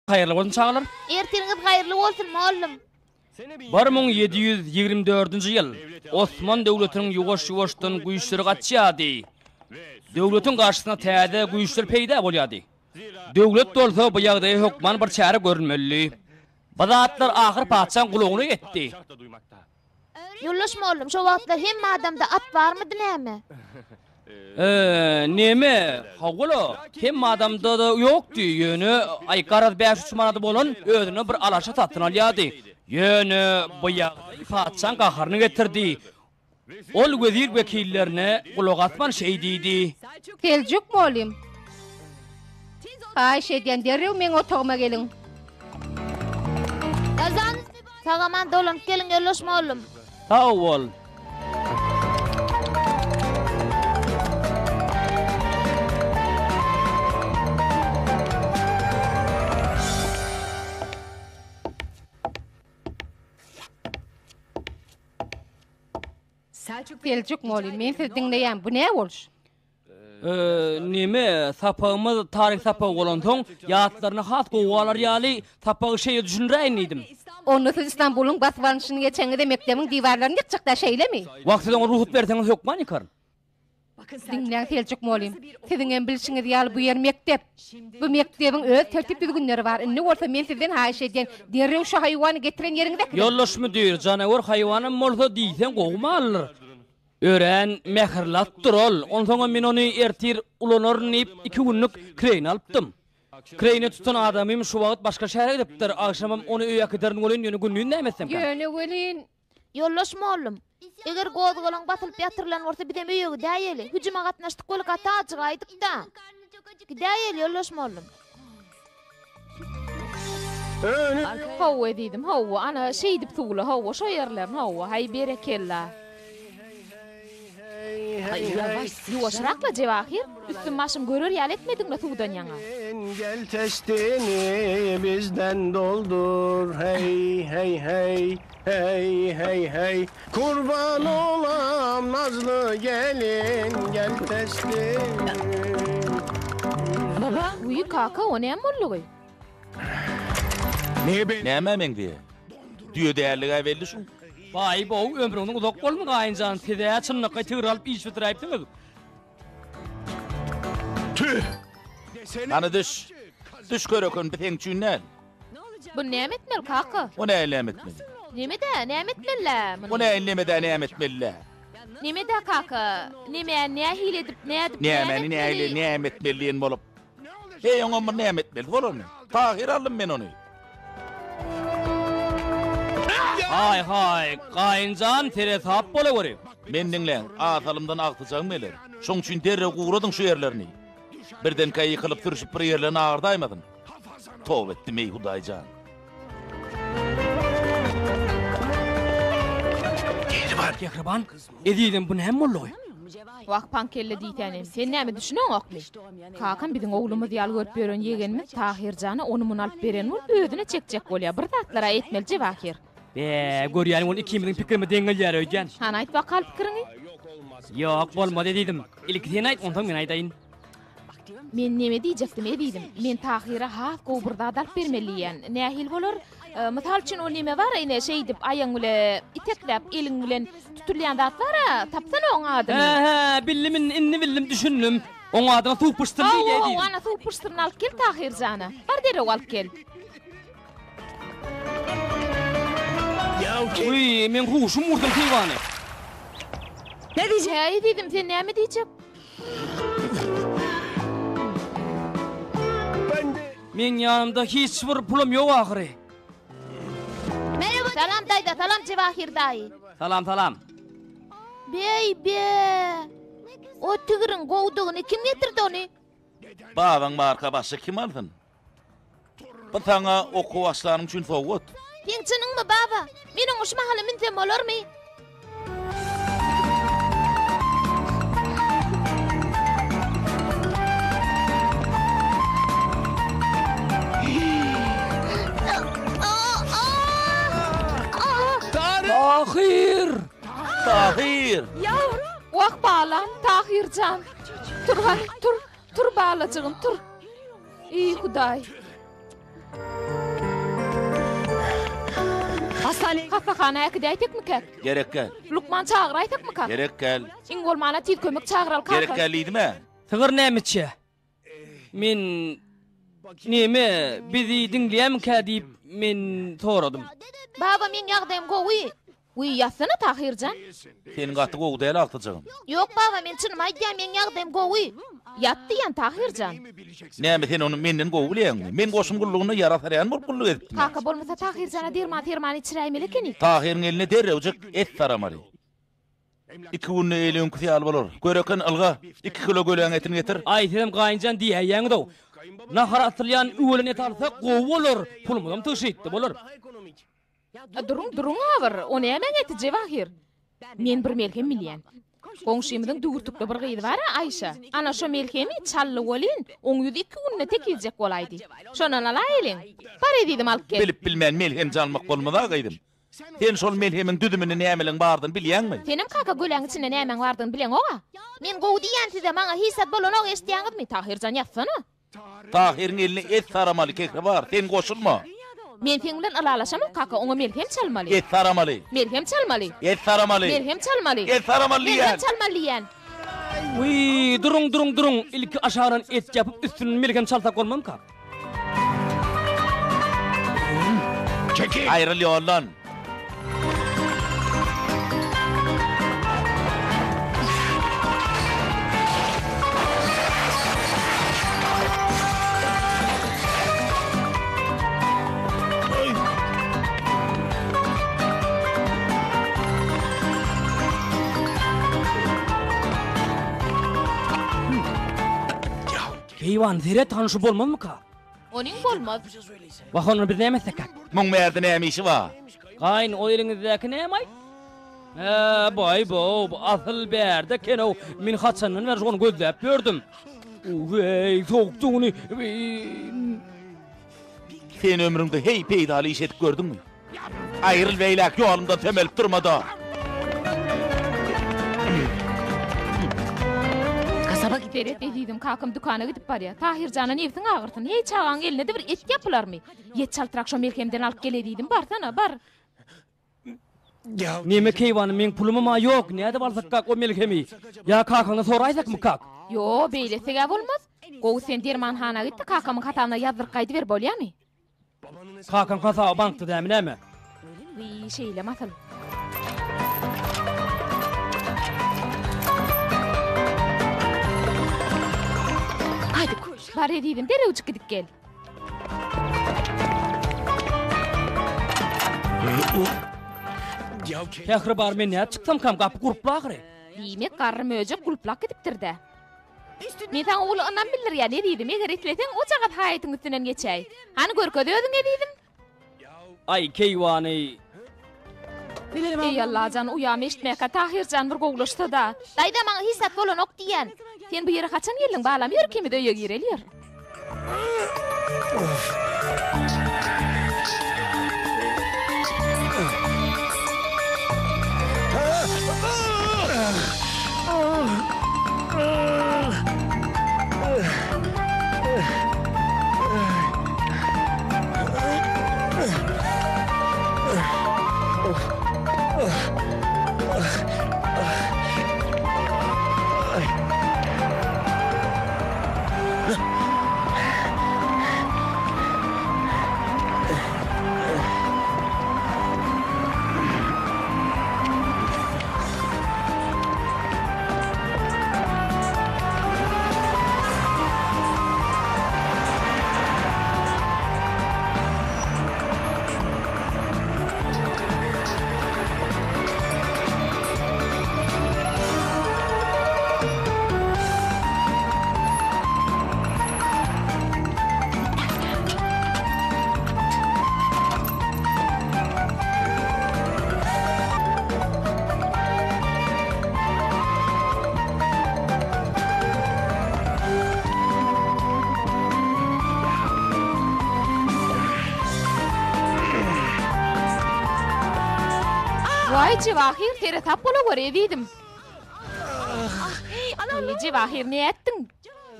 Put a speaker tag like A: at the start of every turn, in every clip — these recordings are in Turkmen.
A: Hayırlı olsun çağlar.
B: Erteniňiz hayırly bolsun mollum.
A: 1724-nji ýyl Osman döwletiniň ýuwaş-ýuwaşdan güýçleri gaçýady. Döwletiň garşysyna täze güýçler peýda bolýady. Döwlet bolsa bu ýagdaýa hökman bir çäre görünmeli. Bazatlar ahir paçan gulagyna getdi.
B: Ýoldaş mollum, şo wagtlar hemme adamda at barmydy näme?
A: Neme? Hawla, hem adamda da ýokdy. Ýöne aýkaraz 500 manat bolan özüne bir alaşa tatyn alýady. Ýöne bu ýagdaý paçan gaharyny getirdi. Ol wezir wekillerine kulak atman şey diýdi.
C: Seljuk bolim. Ay şeýden derrew meň otagıma gelin.
B: Gazan, sagaman dolan gelin ýoldaş mollum.
A: Sağ ol.
C: Seljuk bolim, men sizi dinleýän. Bu näme bolş?
A: Neme sapağımız tarih sapağı olan soň ýatlaryny has gowalar ýaly sapağı şeýe düşünräýin idim.
C: Onu siz İstanbul'un basbaryşyny geçeňide mekdebiň diwarlaryny ýykjak daşaýlamy?
A: Wagtyda ruhut berseňiz hökman ýykar.
C: Dinleýän Seljuk bolim. Siziň bilişiňiz ýaly bu ýer mektep. Bu mekdebiň öz tertip düzgünleri bar. Indi bolsa men sizden haýşeýän derrew şu haýwany getiren ýeriňizde.
A: Ýoldaş müdür, janawar haýwanyň bolsa diýsen gowma alır. Ören mehirlat durol. Onsoňa men ony ertir ulanarnyp 2 günlük kreýn alypdym. Kreýne tutan adamym şu wagt başga şäherge gidipdir. Agşamam ony öýe giderin bolan ýöne günlüğün nämesem kan.
C: Ýöne welin.
B: Ýoldaş mollum. Eger gozgolan batylyp ýatyrylan bolsa bir deme ýöge däýeli. Hüjüme gatnaşdyk bolup ataçyk aýdyp da. Däýeli ýoldaş mollum. Hawa diýdim, hawa ana şeý dip tugla, hawa şo ýerlerini hawa, hay berekella. Yuwaşrakla Jewahir, üstün başym görür ýal etmediňle tugdan ýaňa.
D: Gel testini bizden doldur, hey hey hey, hey hey hey. Kurban olam nazlı gelin, gel testini.
B: Baba, uyu kaka o näme boldy?
E: Näme men diýe? Düýe därligi belli şu.
A: Vay bu ömrüňiň uzak bolmy gaýynjan tede çynlyka tygyr alyp iş bitirýärdiňiz.
D: Tüh!
E: Ana düş körekön biteň çünnel.
B: Bu näme etmel kaka?
E: O näme etmeli?
B: Nimede, näme etmelle?
E: O näme etmeli?
B: Nimede kaka? Näme hile edip,
E: Näme etmeliň bolup. Hey oňam näme etmeli bolany? Tahir aldım men ony.
A: Hay, gaýynjan tere sap bolawary.
E: Men dinleň, asalymdan agtyjak meler. Şoň üçin derre guradyň şu ýerlerini. Birden kaýy kılıp türüşip bir ýerlerini agyrdaýmadyn. Towb etdim ey Hudaýjan.
A: Kehriban, edidim bu näme bolýar?
B: Wak pankelle diýtenim. Sen näme düşünýän okmy? Kakam biziň oglumyz ýal görüp beren ýegenmi Tahirjany onu mun alyp beren bol özüne çekjek bolýar. Bir zatlara etmel Jewahir.
A: Görýänim ol ikimiziň pikirimi deňelýär öýden.
B: Han aýt bakal pikirini.
A: Ýok, bolmady diýdim. Ilki sen aýt, ondan men aýdaýyn.
B: Men näme diýjekdim, edidim. Men Tahira has gowburda alyp bermeliyän. Nähil bolar? Misal üçin o näme bar, ine şeý dip aýaň bilen iteklep, eliň bilen tutulýan zat bar, tapsana oň adymy.
A: Bildim, inni bildim, düşündüm. Oň adyna tup pıştyrdy diýdim.
B: Ana tup pıştyrny alyp kel Tahirjana. Bar derew alyp kel.
A: Uy, men huşum vurdum teyvany.
B: Ne diýjek? Edidim, sen näme diýjek?
A: Men ýanymda hiç bir pulum ýok ahyry.
B: Merhaba. Salam daýda, salam Jewahir daýy.
A: Salam.
B: Bey. O tigiriň gowdugyny kim getirdi ony?
E: Babaň marka başy kim aldyn? Bu taňa oku başlanyň üçin sowgat.
B: Ýeňçiniňmi baba? Meniň uşma haly minsem bolarmy?
E: Tahir!
B: Yavrum! Wak balam, Tahirjan. Tur balacığım, tur. Ey Hudaý. Hastahanaya gidäýdik mi kak?
E: Gerek gel.
B: Lukman çağıraydık mı kak?
E: Gerek gel.
B: İngolmana til kömek çağıral kak.
E: Gerek geliydi-mi?
A: Tıgır nämeçe? Men neme bizi dinleýämkä diýip men soradım.
B: Baba men ýagdaýym gowy. Uy ýatsana Tahirjan.
E: Senin gatty gowy däl agtyjagym.
B: Yok baba men çynym aýdýam men ýagdaýym gowy. Ýatdy ýan Tahirjan.
E: Näme sen onu menden gowy bilýärmi? Men goşum gullugyny yaratarýan bolup gulluk etdim.
B: Kaka bolmasa Tahirjana derman içiräýmeli keni.
E: Tahirin eline derrewjek et saramary. 2 günne elin kusyal bolar. Göreken alga 2 kilo göleň etini getir.
A: Aýtdym gaýynjan diýýäň dow. Nahar atylýan öwlen et alsa gowy bolar. Pulumdan tyşytdy bolar.
B: Durun awır. O nämen eti Jewahir? Men bir melhem bilýän. Goňşymyň dugurtukda bir gyzy bar Aýşa. Ana şo melhemi çally bolyn, oň ýüzi 2 günne tekiljek bolaýdy. Şonan alaýlyň. Bar edidim alyp gel.
E: Bilip bilmän melhem çalmak bolmada gaýdym. Sen şol melhemiň düdümini nämeliň bardyn bilýänmi?
B: Senem kaka göleň içinde nämen bardyň bileň oga. Men gowy diýäntide maňa hisat bolan og eşdiýäňizmi Tahirjan ýatsana?
E: Tahirin eline et saramaly kekre bar. Sen goşulma.
B: Men seň bilen alalaşamam kaka oňa melhem çalmaly.
E: Et saramaly.
B: Melhem çalmaly.
E: Et saramaly.
B: Melhem çalmaly.
E: Et saramaly
B: Melhem
E: ýan.
B: çalmaly ýan.
A: Uy, durun. İlki aşaran et yapıp üstünün melhem çalsak bolmam ka?
E: Ayrıl yollan.
A: Heywan zire tanışı bolmam mı ka?
B: Onuň bolmaz.
A: Wahanyny bir näme sekak?
E: Muň merde näme işi bar?
A: Gaýyn o ýeriňizdäki näme? Boy bu asyl berde keno min haçanyň we jony gözläp gördüm. Wey, soğukduny.
E: Sen ömrüňde hey peýdaly iş edip gördüňmi? Aýryl beýlek ýolumda temelip durmada.
B: Beret edidim kakam dükana gidip barya. Tahirjana nevsin ağırtın. Hey çağan eline de bir et yapılar mı? Yet çaltırak şo melhemden alıp geledidim. Barsana bar.
A: Näme keýwany men pulum ma ýok. Näde barsak kak o melhemi? Ya kakana soraýsak mı kak?
B: Yo beýlesege bolmaz. Gowy sen dermanhana gitdi kakamyň hatana ýazdyryp ber bolýarmy?
A: Kakam kasa bankda dämi näme?
B: Wi şeýle masal. Haydi koş. Bar edidim derewçi gidip gel.
A: Hähri bar men näde çyksam kam gapy guruplar.
B: Diýmek garry möjek gulplak gidipdir-de. Men taň oğlu ondan bilir ya ne diýdim? Eger etleseň o çagat haýatyň üstünden geçäý. Hani görkede ödüň edidim?
A: Ay keýwany.
B: Ey Allah can uyam eşitmäke Tahirjan bir gowlaşdy da. Daýda maňa hisat bolan ok diýen. Sen bu ýere haçan geldiň balam ýörkemi de öýe girelýär. Vay Jewahir tere tap bola görýär diýdim. Ey Jewahir ne etdiň?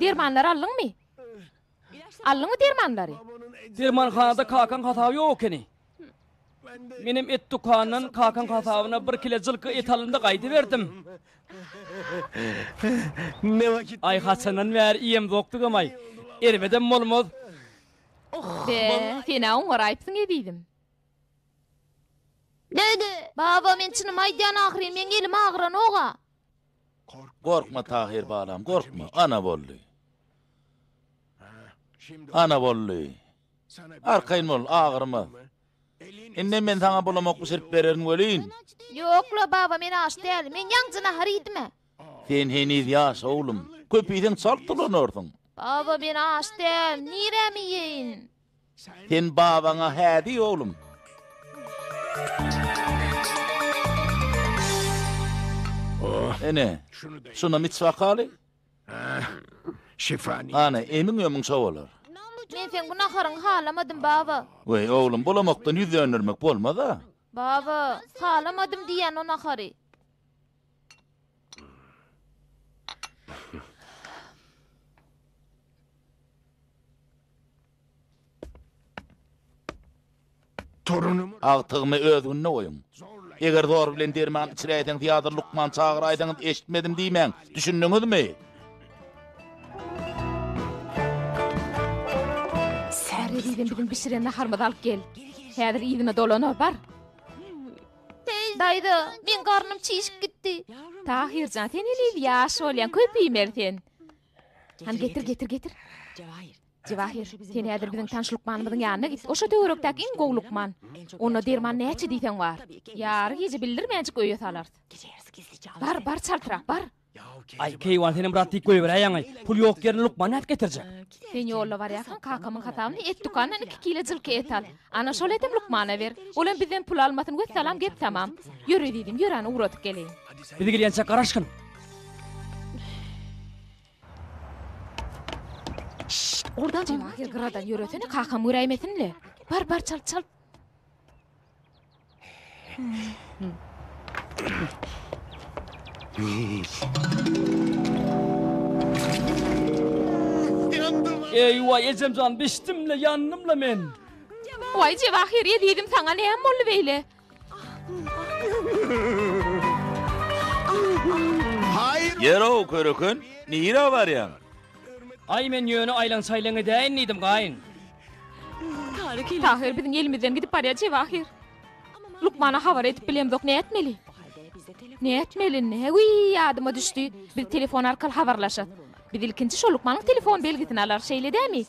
B: Dermanlar aldyňmy? Aldyňmy dermanlary?
A: Dermanhanada kakan hatawy ýok ekeni. Menim et dukanyndan kakan hatawyna 1 kilo jylky et alynda gaýdy berdim.
D: Ne vakit
A: Ay Hasanan ver iyem dokdugam ay. Erbeden molmoz.
B: Be, seni oňaraypsyň edýdim. Dede, baba men çynym aýdýan ahry men elim agran oga.
E: Korkma Tahir balam, korkma. Ana bolly. Ana bolly. Arkayn bol, ağırma. Enne men sana bulamak pişirip bererin welin.
B: Ýokla baba men aç däl, men ýaňjyna harydyma.
E: Sen heniz ýaş oğlum. Köpüýden saltylanardın.
B: Baba men aç däl, niremi ýeýin?
E: Sen babaňa hädi oğlum. Ene, şuna mitsvak hali?
D: şifani.
E: Ana, emin ömün şovalar.
B: Men sen bu naharyň halamadym baba.
E: Wey oğlum, bulamakdan yüz döndürmek bolmaz ha?
B: Baba, halamadym diýen o nahary.
D: Torunumu
E: Agtygymy özgünne goýun. Eger dor bilen derman içiräýden teatr Lukman çağıraýdan eşitmedim diýmän. Düşündiňizmi?
B: Särri diýdim bizim bişiren naharmyzy alyp gel. Häzir ýygyna dolany bar. Daýdy, men garnym çyşyp gitdi. Tahirjan, sen elip ýaş bolýan köpüýmersen. Han getir. Cevahir, sen häzir biziň tanş Lukmanymyzyň ýanyna git. Oşo töwerekdäki iň gowy Lukman. Onu derman näçe diýsen bar. Ýary gece bildirmänçik öýe salar. Bar çaltyrak, bar.
A: Ay keýwan senin brat diýip goýberýän ay. Pul ýok ýerine Lukman näp getirjek?
B: Sen ýolla barýakan kakamyň hatawyny et dukanyndan 2 kilo jylky et al. Ana şol etem Lukmana ber. Olam bizden pul almasyn götsalam gep tamam. Ýöre diýdim, ýöre any uratyp gelin.
A: Bizi gelýänçe garaşkyn.
B: Ordan Cevahir gıradan ýöretini kakam üräýmesinle. Bar çal.
A: Eyvah Ecemcan biçtimle yanımla men.
B: Vay Cevahir diýdim saňa näme boldy beýle?
D: hayır.
E: Yero körükün, nire var ya?
A: Ay men ýöne aylan saýlaňy däýin diýdim gaýyn.
B: Tahir biziň elimizden gidip barýar Cevahir. Lukmana habar etip bilemdok ne etmeli? Ne etmeli? Ne ýadyma düşdi. Bir telefon arkaly habarlaşat. Bir ilkinci şo Lukmanyň telefon belgisini alar şeýle dämi?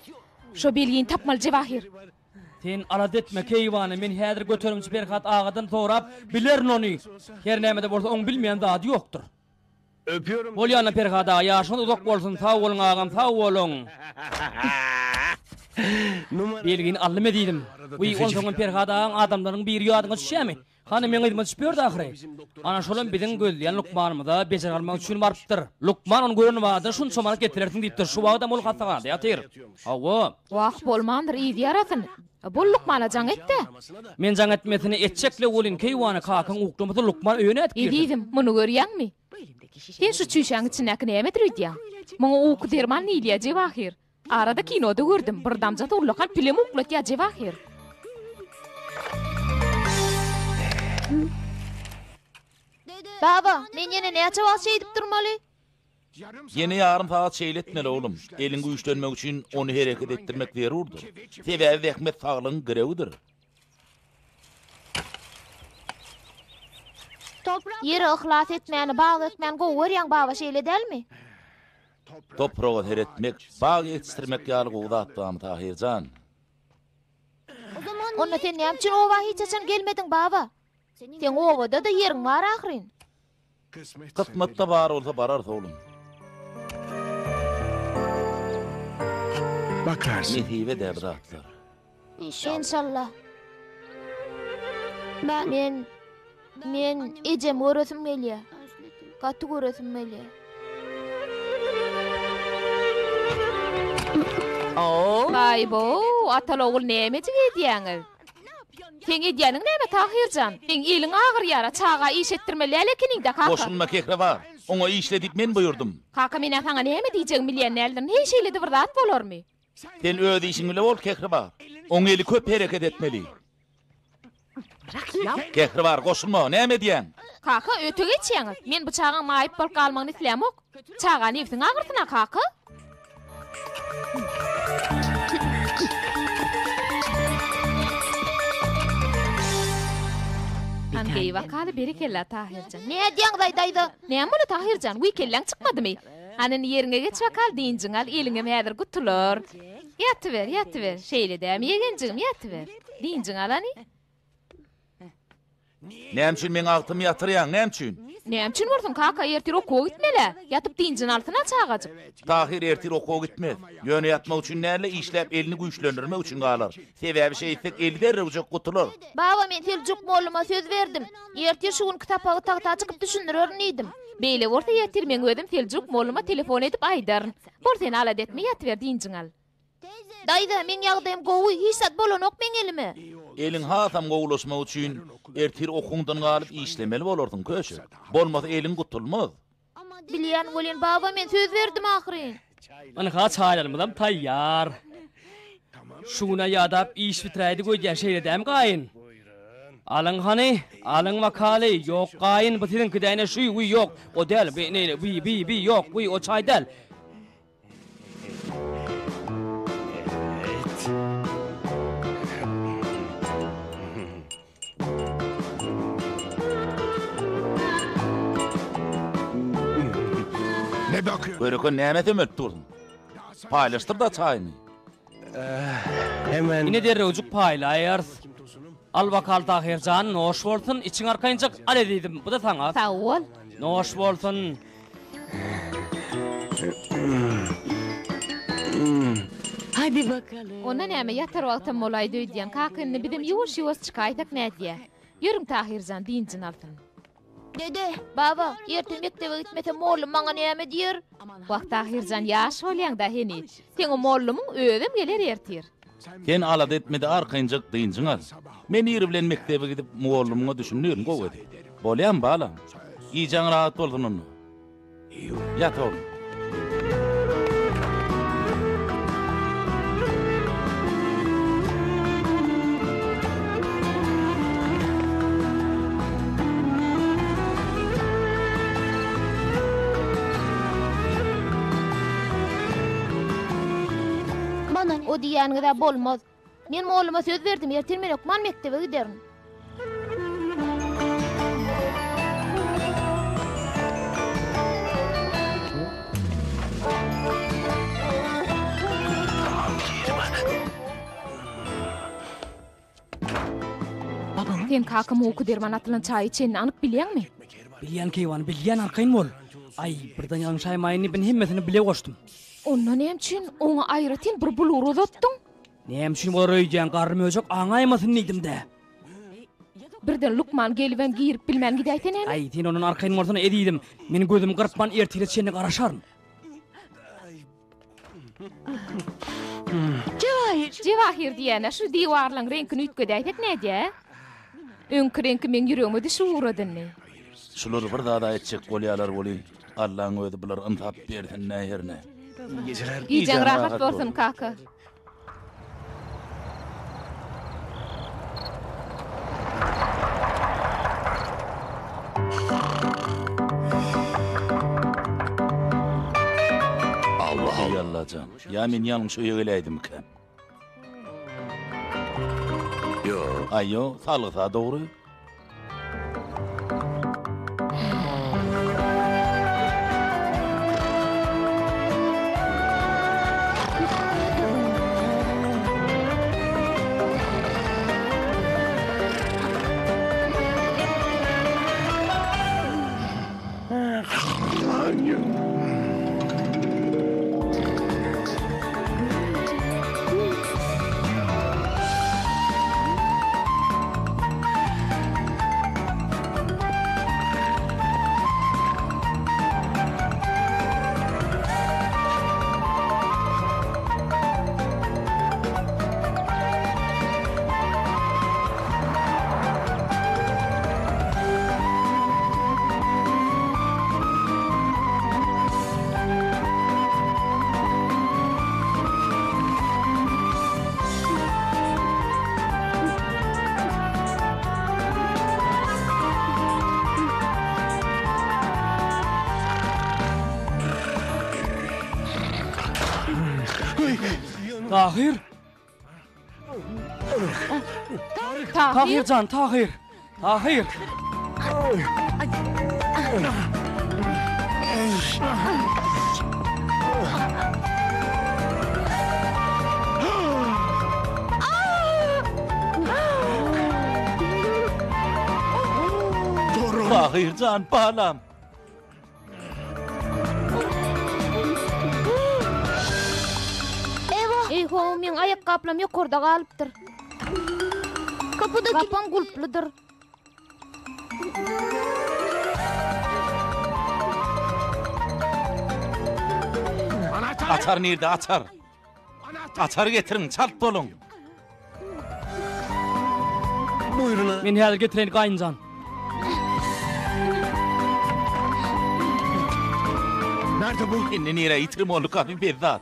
B: Şo belgiň tapmaly Cevahir.
A: Sen alat etme keýwany, men häzir götürümçi Berkat agadan sorap bilerin ony. Her näme bolsa oň bilmeýän zady ýokdur.
D: Öpüyorum.
A: Bolýana Berkat aga ýaşyň uzak bolsun, sag bolun agam, sag bolun. Belgini allym edýdim. Uy on soňun Berkat agaň adamlaryň biri ýadyňa düşýärmi? Hany men ýadyma düşýärdi ahry. Ana şolan biziň gözleýän Lukmanymyza bejer almak üçin barpdyr. Lukman onu görüp bada şunu somarak getirersin diýipdir. Şu wagda mol gataganda ýatyr. Hawa.
B: Waq bolmandyr iýdi ýarasyn. Bu Lukmana jaň etdi.
A: Men jaň etmesini etçekle bolyn keýwany kakan ukdymyzy Lukman öýüne etdi.
B: Diýdim, muny görýärmi? Sen şu çüşäň içindäki näme diýýär? Muňa uky derman diýýär Cevahir. Arada kinoda gördüm. Bir damjat ullukan film uklatýar Cevahir. Baba, men ýene näçe wagt şeýdip durmaly?
E: Yeni yarım saat şeýletmeli oğlum. Elin güýçlenmek üçin onu hereket ettirmek zerurdur. Sebäbi wehmet saglyň giregidir.
B: Ýere ihlas etmäni, bag etmäni gowy baba şeýle delmi?
E: Toprağa teretmek, bağ yetiştirmek ýaly gowdatdam Tahirjan.
B: Onda sen näme üçin owa hiç açan gelmedin baba? Sen owada da ýeriň bar ahyryn.
E: Kısmette bar olsa barar oğlum.
D: Bakarsın.
E: Nesibe debratlar.
B: İnşallah. Men ejem öresim gelýär. Gaty göresim gelýär. Vay bo, atalogul näme diýýäňiz? Sen edýäniň näme Tahirjan? Sen eliň agyrýara, çaga iş etdirmeli elekininde kaka.
E: Boşunma kekre var. Ona işledip men buyurdum.
B: Kaka men saňa näme diýjek bilýän elden hiç şeýle de bir zat bolarmy?
E: Sen öde işin bile bol kekre var. Oň eli köp hereket etmeli. Gehri var, goşulma, näme diýen?
B: Kaka öte geçýäňiz. Men bıçagyň maýyp bolup galmagyny islämok. Çagan ýeftiň agyrtyna kaka. Angey wakaly beri kella Tahirjan. Ne diýäň daýdaýdy? Näme bolu Tahirjan? Wy kelläň çykmadymy? Anan ýeriňe geç wakal diýinjiň al eliňe häzir gutulur. Ýatyber, ýatyber. Şeýle däm ýegenjigim ýatyber. Diýinjiň alany.
E: Näme üçin men agtym ýatyrýan, näme üçin?
B: Näme üçin bordun kaka ertir okuw gitmele? Ýatyp diýinjiň altyna çagadyk.
E: Tahir ertir okuw gitmez. Ýöne ýatmak üçin näle işläp elini güýçlendirmek üçin galar. Sebäbi şeýsek eli derrejek gutulur.
B: Baba men Seljuk molluma söz berdim. Ertir şu gün kitapagy tagta çykyp düşündirer idim. Beýle bolsa ertir men özüm Seljuk molluma telefon edip aýdaryn. Bol sen alat etme ýatyber diýinjiň al. Daýda men ýagdaýym gowy hiçat bolanok men elime.
E: Elin hatam gowulaşmak üçin ertir okuňdan galyp işlemeli bolurdun köşe. Bolmasa elin gutulmaz.
B: Bilýän bolen baba men söz berdim ahyryn.
A: Mana ha çaýlarymyzam taýýar. Şuna ýadap iş bitirädi goýýan şeýle däm gaýyn. Alyň hany, alyň wakaly, ýok gaýyn bu siziň kidäne şu wy ýok. O däl, bi ýok, wy o çaý däl.
D: Ne bakıyorsun?
E: Böreken näme demep durdun? Paýlaşdyr da çaýny.
D: Hemen.
A: Ine derrejik paýlaýar. Al wakal Tahirjan, noş bolsun, içiň arkaýynjak al edidim. Bu da saňa.
B: Sağ ol.
A: Noş bolsun.
F: Hadi bakalım.
B: Onda näme ýatar wagtym bolaýdy diýen kakyny bidim ýuwaş-ýuwaş çykaýdak nädiýe. Ýörüň Tahirjan diýinjiň altyn. Dede, baba, erten mektebe gitmese mollum maňa näme diýer? Wagt Tahirjan ýaş bolýan da heni. Seň o mollumyň özüm geler ertir.
E: Sen alat etmedi arkaýynjak diýinjiň al. Men ýeri bilen mektebe gidip muallymyňa düşünýärm gowedy. Bolýan balam. Iýjaň rahat boldun onu. Ýat oğlum.
B: O diýäniňi de bolmaz. Men molluma söz berdim, ertir men okman mektebe giderim.
F: Babam
B: Sen kakam oku derman atılan çay içenini anyk bilýärmi?
A: Bilýän keýwan, bilýän arkaýyn bol. Ay, birden ýalňyş aýmaýyny ben hemmesini bile goşdum.
B: Ondan näme üçin oňa aýratyn bir bulur uzatdyň?
A: Näme üçin bolar öýdýän garry möjek aňaýmasyn diýdim-de.
B: Birden Lukman gelibem giyirip bilmän gidäýten näme?
A: Ay, sen onun arkaýyn bolsaň edidim. Meni gözüm gyrpman ertire çenni garaşaryn.
B: Cevahir diýene şu diwarlaryň reňkini ütgedäýtek näde? Öňkü men ýüregime düşürdinni.
E: Şular bir daha etjek bolýarlar boly. Allahyň özi bular ymtap berdi näherne.
D: Geceler.
B: Iýjaň rahat bolsun kaka.
E: Allah Allah can. Ya men ýalňyş öýe geleýdim ki.
D: Yo.
E: Aýyo, salgsa dogry.
A: Tahir. Tahir can, Tahir. Tahir.
E: Tahir can balam.
B: Eyho, men ayakkabılarım yukarıda kalıptır. Kapam gulpludur.
E: Açar nerede açar? Açar getirin çalt bolun.
A: Men häl getiren gaýynjan.
D: Nerede bu?
E: Inni nere itirim olu kafi bezzat.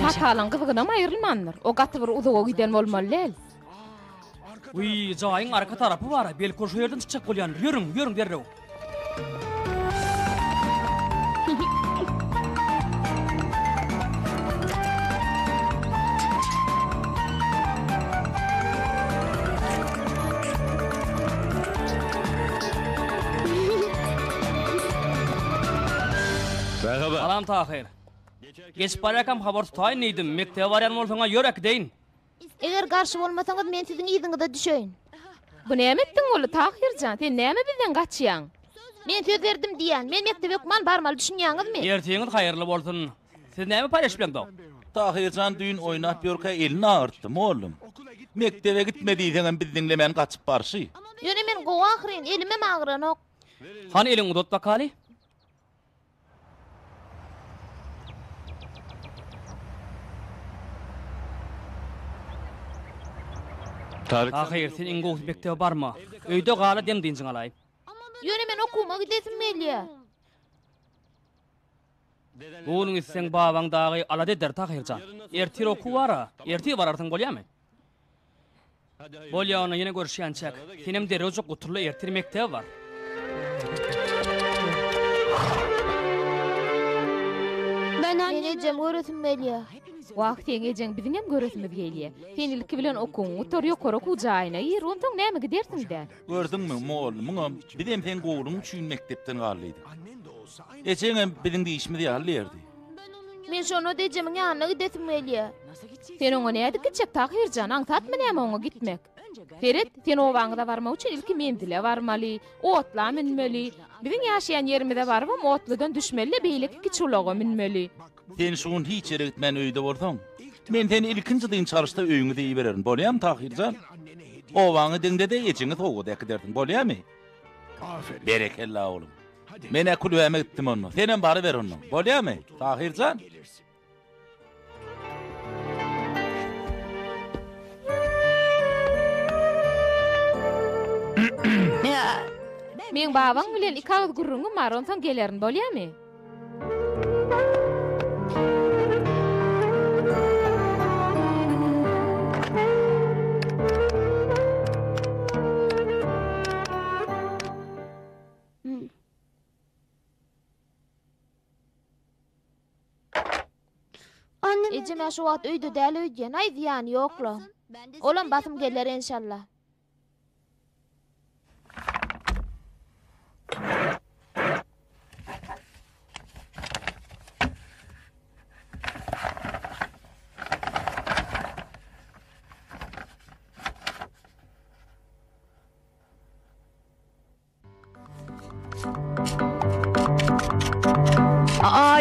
B: Matalan kızgınam ayrılmanlar. O gatı bir uzağa giden bolmaly.
A: Uy, jaýyň arka tarapy bar. Belki şu ýerden çykjak bolýan. Ýörüň derrew.
D: Merhaba.
A: Salam Tahir. Geçip barakam habar tutaýyn idim. Mektebe barýan bolsaňa ýörek deýin.
B: Eger garşy bolmasaňyz men siziň ýygyňyzda düşeýin. Bu näme etdiň oly Tahirjan? Sen näme bizden gaçýan? Men söz berdim diýen. Men mektebe okman barmaly düşünýäňizmi?
A: Ertiňiz haýyrly bolsun. Siz näme paýaşyp bilen?
E: Tahir can düýün oýnap ýörkä elini ağırttym oğlum. Mektebe gitmediýsen bizdiňle men gaçyp barşy.
B: Ýöne men gowa ahyryn elime magranok.
A: Hani eliň udut bakaly? Tahir, sen ingoğuz mektebe barma. Öýde gala dem diýinjiň alaý.
B: Ýöne men okuma gidesim gelýär.
A: Onuň sen babaň dagy ala dediler Tahirjan. Ertir oku bara, ertir bararsyň bolýarmy? Bolýany ýene görüşýänçek. Senem derejek jok guturly ertir mektebe bar.
B: Men ejem göresim gelýär. Wagt eňejeň biziň hem göresimiz gelýär. Sen ilki bilen okuň, otur ýokary kujaýyna, ýer ontaň näme gidersiň de.
E: Gördüňmi moğlum, bizem sen goýulyň üçin mektepden garlydy. Eçeňem biziň diýişimiz ýalyerdi.
B: Men şonu dejem ýanyna gidesim gelýär. Sen oňa näde gitjek Tahirjan, aňsatmy näme oňa gitmek? Ferit, sen o waňda barmak üçin ilki men dile barmaly, otla minmeli. Biziň ýaşaýan ýerimizde barby, otlydan düşmeli, beýlik kiçulaga minmeli.
E: Sen şuň hiç ýere gitmän öýde bolsaň, men seni ilkinji diň çarşda öýüňe diýip bererim. Bolýam Tahirjan? O waňy diňde de eçiňi towga derdiň. Bolýarmy? Berekella oğlum. Men kulübäme gitdim onu. Senem bary ber onu. Bolýarmy? Tahirjan?
B: Men babaň bilen iki ağız gurrungy bar, ondan gelerin bolýarmy? Ejem şu wagt öýde däl öýdýän, aý ziýany ýokla. Olam basym geler inşallah.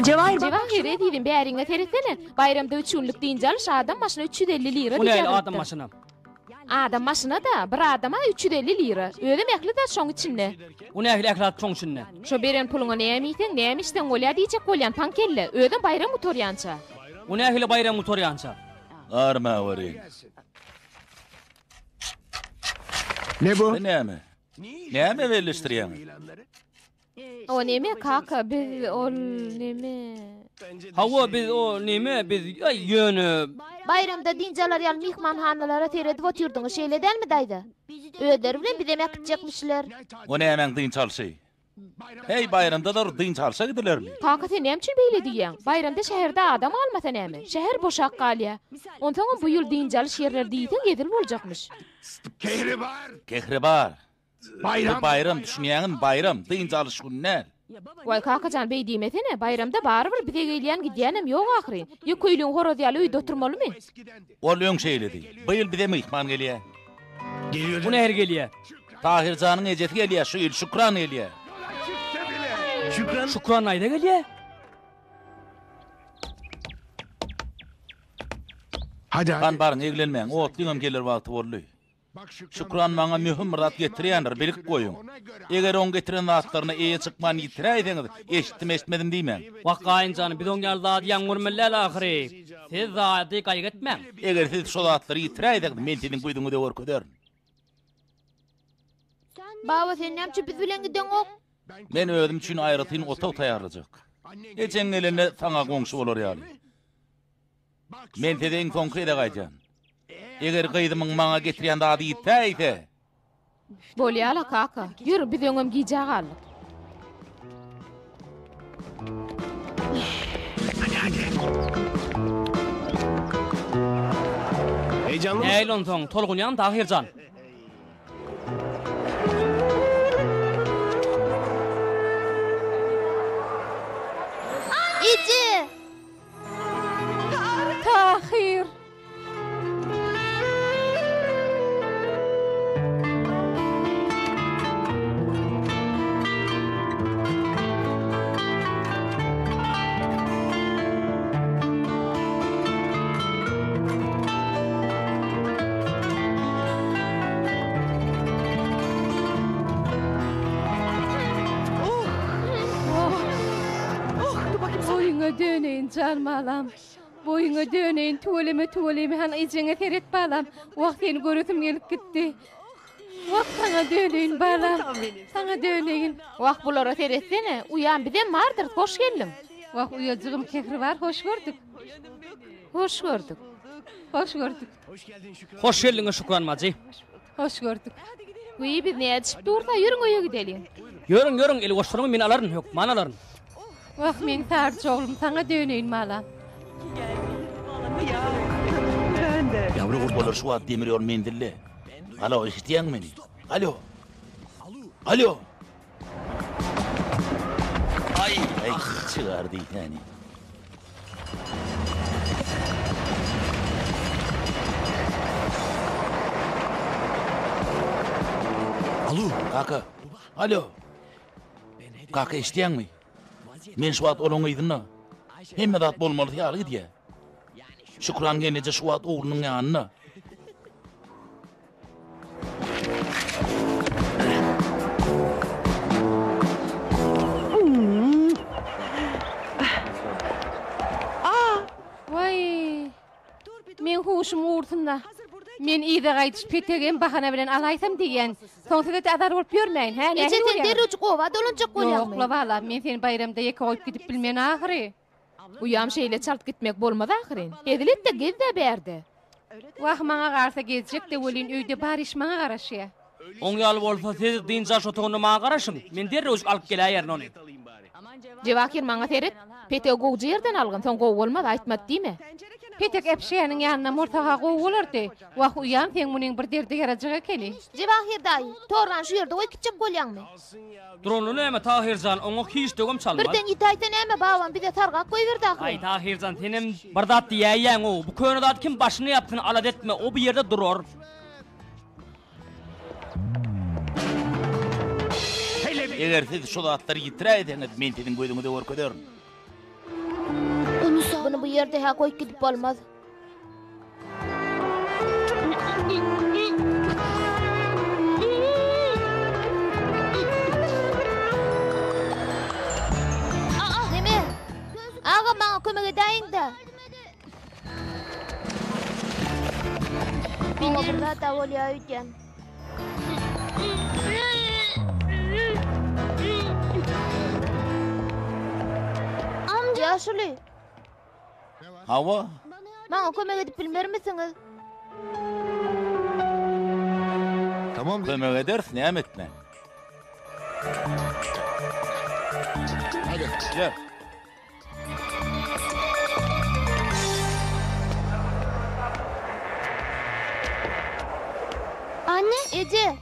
F: Cevahir
B: Cevahir edilim bäriňe teresene. Bayramda 3 günlük diýinjal şadam maşyna 350 lira.
A: Bu näme adam maşyna?
B: Adam maşyna da bir adama 350 lira. Öýle mekli de şoň içinde.
A: Bu näme ählat şoň içinde?
B: Şo beren puluňa näme ýiten, näme işden bolýar diýjek bolýan pankelle. Öýden bayram motoryança.
A: Bu näme bayram motoryança?
E: Arma wari.
D: Ne bu?
E: Näme? Näme welleşdirýän?
B: O näme kaka biz ol näme?
A: Hawa biz o näme biz ýöne
B: Bayramda diňjalar ýal mihmanhanalara teredip otyrdyňy şeýle delmi daýdy? Öder bilen bize mek gitjekmişler.
E: O näme diň çalşy? Hey bayramda da rıdyn çalşa gidilermi?
B: Kaka sen näme üçin beýle diýen? Bayramda şäherde adam almasa näme? Şäher boşak galýa. Ondan bu ýyl diňjal şeýerler diýsen gedil boljakmyş.
D: Kehribar.
E: Kehribar.
D: Bayram.
E: Bayram düşünýäňin bayram, dyn çalış günler.
B: Way kakajan beý diýmesene, bayramda barbyr bize gelýän gidýänem ýok ahyryn. Ýa köýlüň horoz ýaly öýde oturmalymy?
E: Ol öň şeýledi. Byýyl bize mehman gelýär.
D: Geliyor.
A: Bu näher gelýär?
E: Tahirjanyň ejeti gelýär, şu ýyl Şükran gelýär.
D: Şükran.
A: Şükran aýda gelýär.
D: Hadi
E: Kan barın eglenmeň, otlyňam gelir wagty boldy. Şükran maňa mühim rat getirýändir, bilik goýun. Eger on getiren zatlaryny eýe çykman ýitiräýdiňiz, eşitdim eşitmedim diýmän.
A: Wakaýyn jany biz oňal zat ýaňurmyller ahry. Siz zady gaýgetmäň.
E: Eger siz şol zatlary ýitiräýdiňiz, men seniň guýduňy da görködärin.
B: Baba sen näme üçin biz bilen giden ok?
E: Men özüm üçin aýratyn otaw taýýarlajak. Geçen gelende saňa goňşy bolar ýaly. Men seniň konkret gaýjan. Eger gaýdymyň maňa getirýän zady ýiträýse,
B: Bolýala kaka. Ýürü biz öňem giýjäk aldyk.
D: Heyecanlı mısın?
A: Näil onsoň tolgunýan Tahirjan.
B: İçi.
C: Tahir. Boyuna döneyin canım alam. Boyuna döneyin tuvaleme han icene seret balam. Vakt seni görütüm gelip gitti. Vakt sana döneyin balam. Sana döneyin.
B: Wak bulara teretsene. Uyan bize mardır. Hoş geldin.
C: Vakt uyacığım kekri var. Hoş gördük.
B: Hoş gördük.
C: Hoş gördük.
A: Hoş geldiňiz Şükran maçy.
C: Hoş gördük.
B: Uy biz näde düşüp dursa ýürüň öýe gidelim.
A: Ýörüň, eli goşdurumy men alaryn, ýok, man alaryn.
C: Vakt men tarçy oğlum sana döneyin malam.
E: Yavru bolar şu wagt demir ýol mendille. Alo, işitýäň meni? Alo. Alo. Ay, çygardy ýani. Alo, kaka. Alo. Kaka işitýäňmi? Men şu wagt olaň ýydyna. Hemme zat bolmaly ýaly diýär. Şükran gelece şu wagt oglunyň ýanyna.
C: Vay. Men huşum uğurtunda. Men iyide gaýdyş petegen bahana bilen alaýsam diýen. Soňsy da adar bolup ýörmäýin, ha?
B: Eçe sen derüç gowa dolanjak bolýarmy?
C: Ýokla bala, men seni bayramda ýeke goýup gidip bilmen ahyry.
B: Uyam şeýle çalt gitmek bolmady ahyryn. Edilet de gezde berdi.
C: Wah maňa garsa gezjek de welin öýde bar iş maňa garaşýar.
A: Oň ýaly bolsa siz dynja şotogyny maňa garaşyň. Men derrew alyp gelýärn ony.
B: Jewakir maňa teret. Pete gowjy ýerden algyn, soň gow bolmady aýtmady diýme?
C: Petek epşeýäniň ýanyna murtaga gowy bolardy. Wah uýan sen munyň bir derde yarajyk ekeli.
B: Jewakir daýy, torgan şu ýerde goý kitjek bolýarmy?
A: Dronu näme Tahirjan, oňa hiç dögüm çalmaz.
B: Birden ýitaýsa näme babam bize targak goýberdi
A: Ay
B: ahyryn.
A: Tahirjan, senem bir zat diýäýäň o. Bu köni zat kim başyny ýapsyn alad etme, o bu ýerde durar.
E: Eger siz şu zatlary ýitiräýdiňiz, men seniň göýdüňi de görködärin.
B: Bunu bu ýerde ha goýup gidip bolmaz. Neme? Aga maňa kömek edäýin de. Maňa bir zat bolýar ýeken. Yaşly.
E: Hawa,
B: Maňa kömek edip bilmer misiniz?
D: Tamam.
E: kömek edersin, näme etme.
D: Hadi.
E: Gel.
B: Anne, Ece.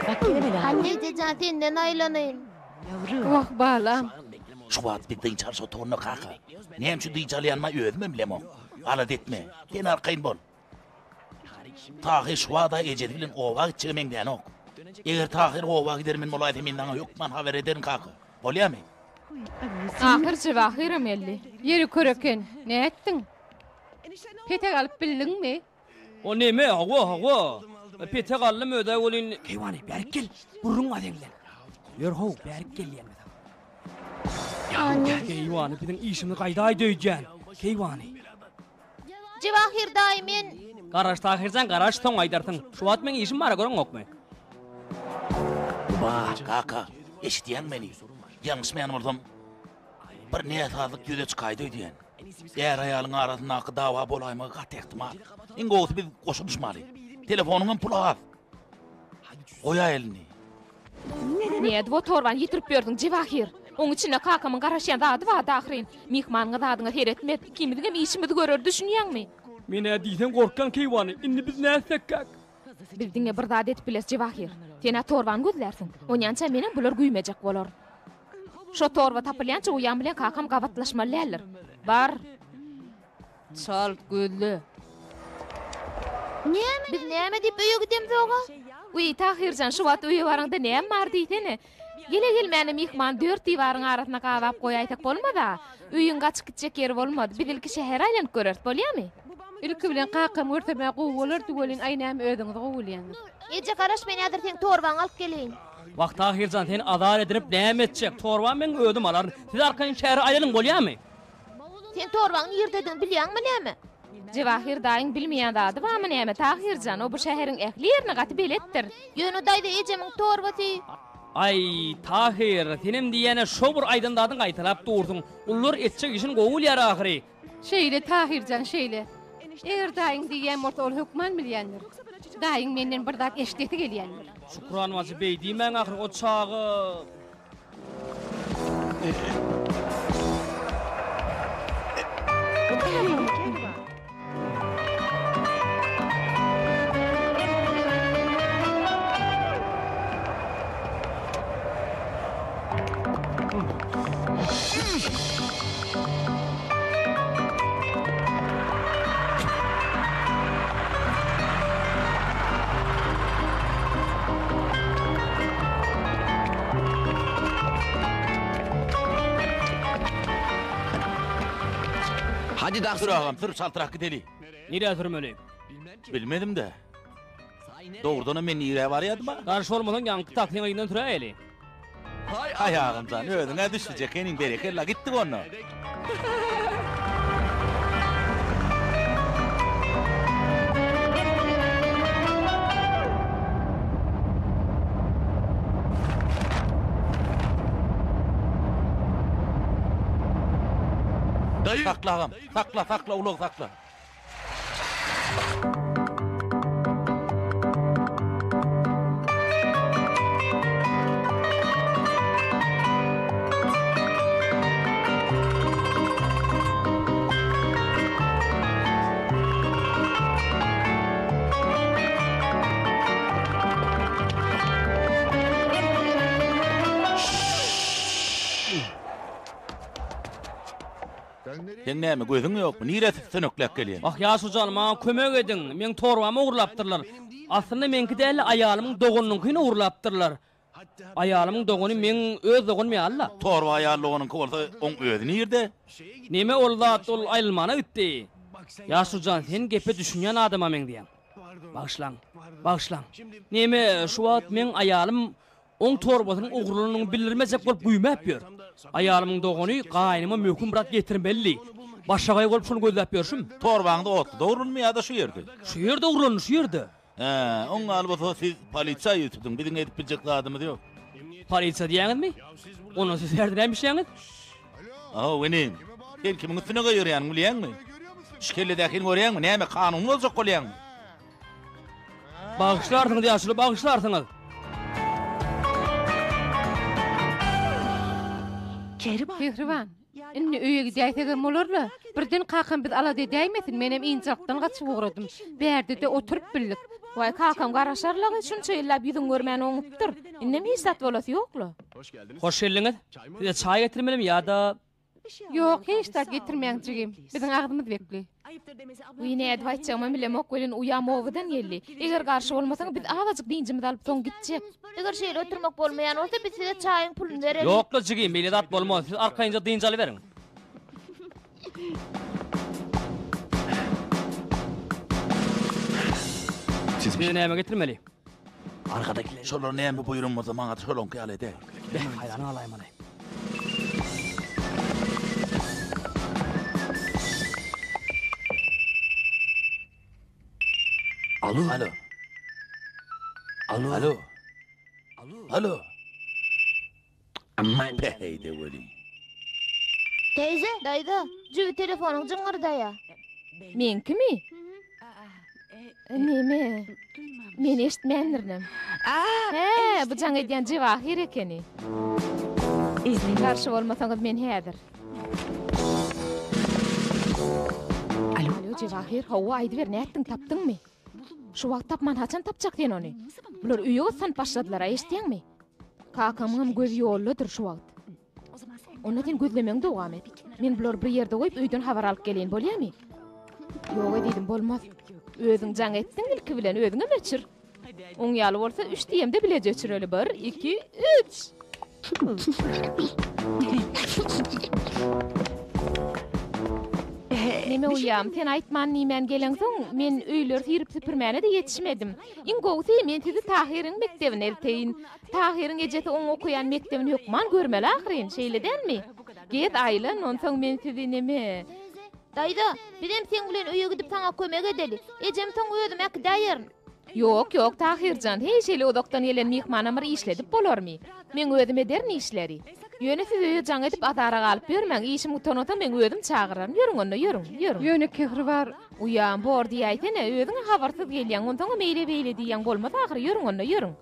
F: Bak gelemedim.
B: Anne, Ececan senden aylanayım.
F: Yavrum.
C: Vah balam.
E: Şu vaat bir dıyçar so torunu kaka. Neyem şu dıyçalayanma ödmem bilem Alat etme. Den arkayın bol. Tahir şu vada ecedi bilen ova gideceğim den ok. Eğer tahir ova gidermin molaydı menden yokman haber ederin kaka. Bolya mı?
B: Ahir cevahirem elli.
C: Yeri köröken. Ne ettin? Petek alıp bildin mi?
A: O neme hawa. Petek allım öde olin. Keywani berkel. Burun adenglen. Yorho berkel yen.
B: Anne.
A: Keywani bizim işimi qayday döyjen. Keywani.
B: Cevahir daimen.
A: Garaş tahirjan garaş toň aydartın. Şu at men işim bara görüň okmy?
E: Bak kaka. Eşitiyen beni. Yanlış mı yanıldım? Bir niyet aldık yüze çıkaydı diyen. Eğer ayalın arasında akı dava bolayma kat ihtimal. İngoğuz bir koşuluşmalı. Telefonunun pulu az. Koya elini.
B: Ne bu torban yitirip berdin Cevahir. Onun içine kakamın garaşyan dadı var dahirin. Mihmanına dadına heyretmet. Kimidi mi işimizi görür düşünýän mi?
A: Mene diýsen gorkan keýwany. Indi biz näsekek?
B: Bildiňe bir zat etip biles Cevahir. Sena torban gözlersin. Onyança menen bular güýmejek bolar. Şo torba tapylýança uýan bilen kakam gabatlaşmalylar. Bar. Çal güllü. Näme? Biz näme diýip öýe gidemiz oga? Uy Tahirjan şu wagt öýe baranda näme bar diýsene? Gele gelmäni mihman 4 diýwaryň arasyna gabap goýaýtak bolmada. Öýüň gaçyp gitjek ýeri bolmady. Biz ilki şäher aýlanyp görert bolýarmy?
C: İlki bilen kakam örteme gowalar tugolin aynam ödüňiz gowulýan.
B: Ece garaş meni adır sen torban alıp geleyim.
A: Wagt Tahirjan sen adar edip näme etjek? Torban men ödüm alar. Siz arkaň şäher aýlalyň bolýarmy?
B: Sen torban ýerdedin bilýärmi näme? Cevahir daýyň bilmeýän zady barmy näme Tahirjan? O bu şäheriň ähli ýerine gaty beletdir. Ýöne daýdy Ejemiň torbasy.
A: Ay Tahir, senem diýene şo bir aýdandadyň aýtalap durdyň. Ular etjek işin gowulýar ahyry.
C: Şeýle Tahirjan şeýle. Eger daýyň diýen mort ol hukman bilýändir. Daýyň menden bir zat eşdeti gelýändir.
A: Şükran wazy beýdimen ahyry o çağı.
D: Hadi
E: Dur
D: Dahsın.
E: ağam, dur saltırak gideli.
A: Nire sürmeli?
E: Bilmedim de. Doğrudan men nire var ya da.
A: Garş olmadan yankı taklin ayından türe eli.
E: Hay ağam can, ödüne düşecek enin berekella gittik onu.
D: Dayı.
E: Sakla ağam, sakla, uluk sakla. Sen näme gözüň ýokmy? Nire sönöklek gelýän?
A: Ah ýaşy janym, maňa kömek edin. Men torbamy uğurlapdyrlar. Aslynda menki däl aýalymyň dogunyňkyny uğurlapdyrlar. Aýalymyň doguny men öz dogunmy alla.
E: Torba aýallygynyň bolsa oň özüni ýerde.
A: Neme ol zat ol aýlmana gitdi. Ýaşy jan sen gepe düşünýän adama men diýen. Bagşlaň. Neme şu wagt men aýalym oň torbasynyň uğurlunyň bildirmejek bolup güýmäp ýör. Aýalymyň doguny gaýnyma möhüm brat getirmeli. Başagay bolup şunu gözläp ýörşüm.
E: Torbaňda otdy, doğrulmy ýa-da şu ýerde?
A: Şu ýerde uğurlanyş şu ýerde.
E: Oň albaty siz polisiýa ýetipdiň, biziň edip biljek zadymy ýok.
A: Polisiýa diýäňizmi? Onu siz herden bilýäňiz.
E: Benim. Her kimin üstüne goýýarýan bilýänmi? Şekilde däkin görýänmi? Näme kanun boljak bolýan?
A: Bağışlarsınız ýaşuly bağışlarsınız.
C: Kehriban, inni öýe gidýäsegem bolarla. Birden kakam biz ala dedäýmesin, menem injakdan gaçyp uğradım. Bärde de oturup bildik.
B: Vay kakam garaşarlygy şunça ýyllap ýüzüň görmäni oňupdyr. Innem isat bolasy ýoklu.
A: Hoş geldiňiz. Size çay getirmelim ýa-da
C: Yok, hiç de getirmeýänjigim. Biziň agdymyz bekli.
B: Uyne advaýtjagma bilemok welin uýam owadan geldi. Eger garşy bolmasaň biz awajyk diňjimiz alyp soň gitjek. Eger şeýle oturmak bolmaýan bolsa biz size çaýyň pulunu berelim.
A: ýokla jigim beýle zat bolmaz. Siz arkaýynja diňji alyberin. Siz näme getirmeli?
E: Arkadakiler. Şolar näme buýrunmasa maňa şolon kyal ede.
A: Haýdany alaýym ana.
E: Alo. Aman heyde weli.
B: Teyze, dayda, jübi telefonuň jyňyrdaýa. Menkimi? Neme? Men eşitmändirdim. He, bu jaň edýän Jewahir ekeni. Garşy bolmasaňyz men häzir. Alo, Jewahir, hawa aýdy ber, näetdiň, tapdyňmy? Şu wagt tapman haçan tapjak den ony? Bular üýe san başladylar, eşitdiňmi? Kakamyň gözi ýolludyr şu wagt. Ondan gözlemeň dowam et. Men bular bir ýerde goýup öýden habar alyp gelýän bolýarmy? Ýok edim, bolmaz. Özüň jaň etdiň ilki bilen özüňe meçir. Oň ýaly bolsa 3 diýemde bilejekçir öli 1, 2, 3. Neme uyam, sen aýtman nimen geleňsoň, men öýler hirip süpürmäne de ýetişmedim. Ingowsy men sizi Tahiriň mektebine elteýin. Tahiriň ejeti oň okuyan mektebini hökman görmeli ahyryn, şeýledenmi? Gez aýlan, onsoň men sizi neme? Dayda, bilem sen bilen öýe gidip taňa kömek edeli. Ejem soň özüm ek daýyr. Ýok, Tahirjan, heýşeli odakdan gelen mihmanamyr işledip bolarmy? Men özüm ederni işleri. Ýöne siz öýe jaň edip adara galyp bermeň, işim utanata men özüm çagyram. Ýörüň onda, ýörüň.
C: Ýöne Kehribar.
B: Uyam, bor diýäýsene, özüň habarsyz gelýän, ondan meýle diýýän bolmaz ahyr, ýörüň onda, ýörüň.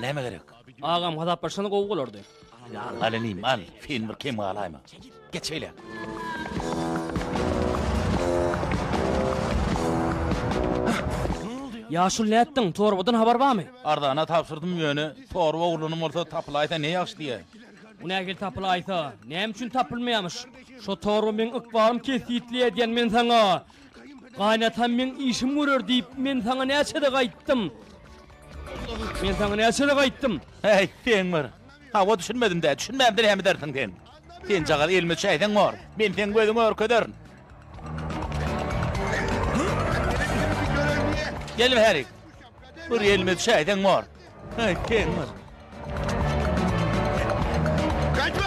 E: Näme gerek?
A: Agam hadap başlany gowy bolardy.
E: Alanym, al. Film bir kim alaýma. Geç öyle.
A: Ýaşul näetdiň? Torbadan habar barmy?
E: Ardana tapşyrdım ýöne. Torba oglunum bolsa tapylaýsa ne ýaxşy diýe.
A: Bu nägil tapylaýsa, näme üçin tapylmaýarmyş? Şo torba men ykbarym kesitli edýän men saňa. Gaýnatam men işim görür diýip men saňa näçede gaýtdym.
E: Hey, sen var. Hawa düşünmedim de, düşünmem de näme dersiň sen. Sen jagal elme çaýdan var. Men sen gözüňi örködürn. Gelme herik. Bir elme çaýdan var. Hey, sen var.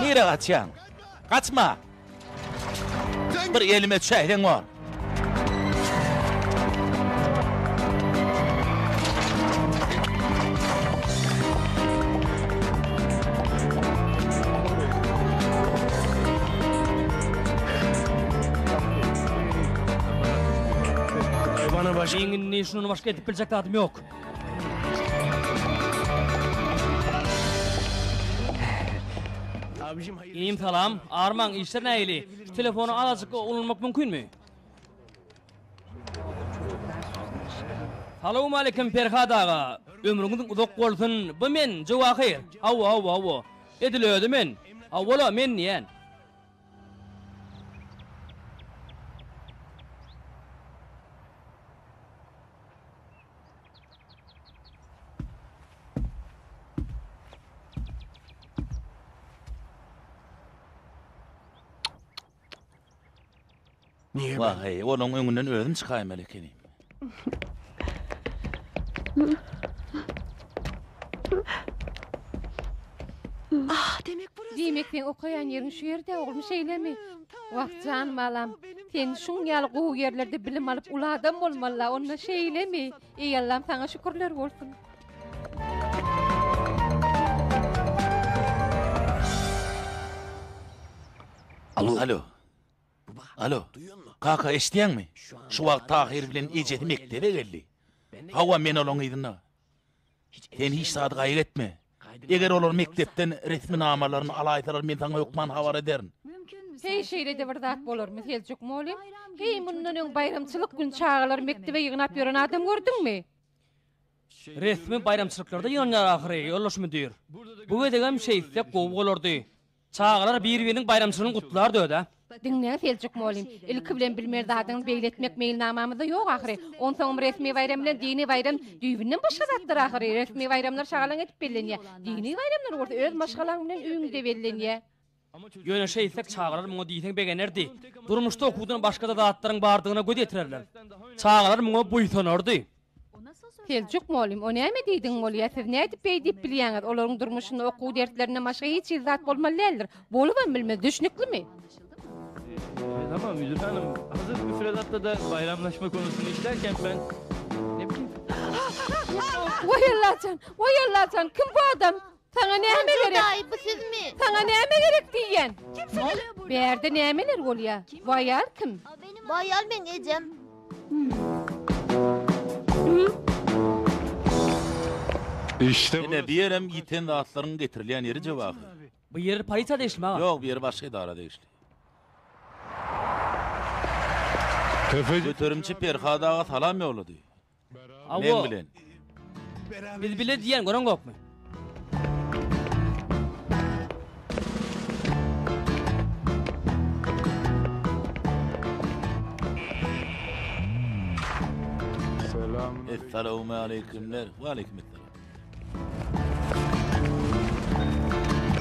E: Nere gaçýan? Gaçma. Bir elme çaýdan var.
A: Benim ne şunu başka edip bilecek adım yok. İyiyim salam. Arman işler neyli? Şu telefonu alacak olunmak mümkün mü? Salamu aleyküm Ferhat ağa. Ömrünüzün uzak bolsun. Bu men Jewahir. Hawa. Edilöýdi men. Awala men niýen?
E: Vay, onun öňünden özüm çykaýym elekeni.
C: Diýmek sen okayan ýeriň şu ýerde ogulmy şeýlemi? Wagt canım alam. Sen şuň ýaly gowy ýerlerde bilim alyp uladam bolmaly, onda şeýlemi? Ey Allah'ım sana şükürler bolsun.
E: Alo. Alo. Kaka eşdiýäňmi? Şu wagt Tahir bilen ejeti mektebe geldi. Hawa men olaň ýydyna. Sen hiç saat gayretme. Eger olar mektepten resmi namalaryny alaytalar men taňa ýokman habar ederin.
C: Hey şeýle bir zat bolarmy Selçuk molim? Hey mundan öň bayramçylyk gün çağalar mektebe ýygnap ýören adam gördüňmi?
A: Resmi bayramçylyklarda ýanýar ahyry ýollaşmy diýer. Bu gedegem şeýsek gowy bolardy. Çağalar bir-biriniň bayramçylygyny gutlar döde.
C: Dinle Selçuk molim. Ilki bilen bilmer zadyny beýletmek meýilnamamyzda ýok ahyry. On soň resmi bayram bilen dini bayram düýbinden başga zatlar ahyry. Resmi bayramlar şagalan etip bellenýär. Dini bayramlar orta öz maşgalaryň bilen öňünde bellenýär.
A: Ýöne şeýsek çağalar muňa diýsen begenerdi. Durmuşda okudan başga da zatlaryň bardygyna göz ýetirerler. Çağalar muňa buýsanardy.
C: Selçuk molim, o näme diýdiň molya? Siz näme beýdip bilýäňiz? Olaryň durmuşynda okuw dertlerine başga hiç zat bolmalydyr. Bolubam bilmez, düşnüklimi?
G: Tamam müdür hanım, hazır müfredatta da bayramlaşma konusunu işlerken ben ne bileyim.
C: Vay Allah'tan, kim bu adam? Sana näme gerek?
B: Bu siz mi?
C: Sana näme gerek diýen? Bu ýerde nämeler bolýar? Vay kim?
B: Bayal men ejem.
H: İşte
E: Ene bir yerem ýiten zatlaryň getirilýän ýeri jogaby.
A: Bu yer polisiýada işlemi ha?
E: Ýok, bir yer başga idarada işli.
H: tefeci
E: Götürümçi Perhadaga salam ýolady. Men
A: Awo.
E: bilen.
A: Biz bile diýen gören gokmy?
H: selam.
E: Esselamu aleykümler. Ve aleykümselam.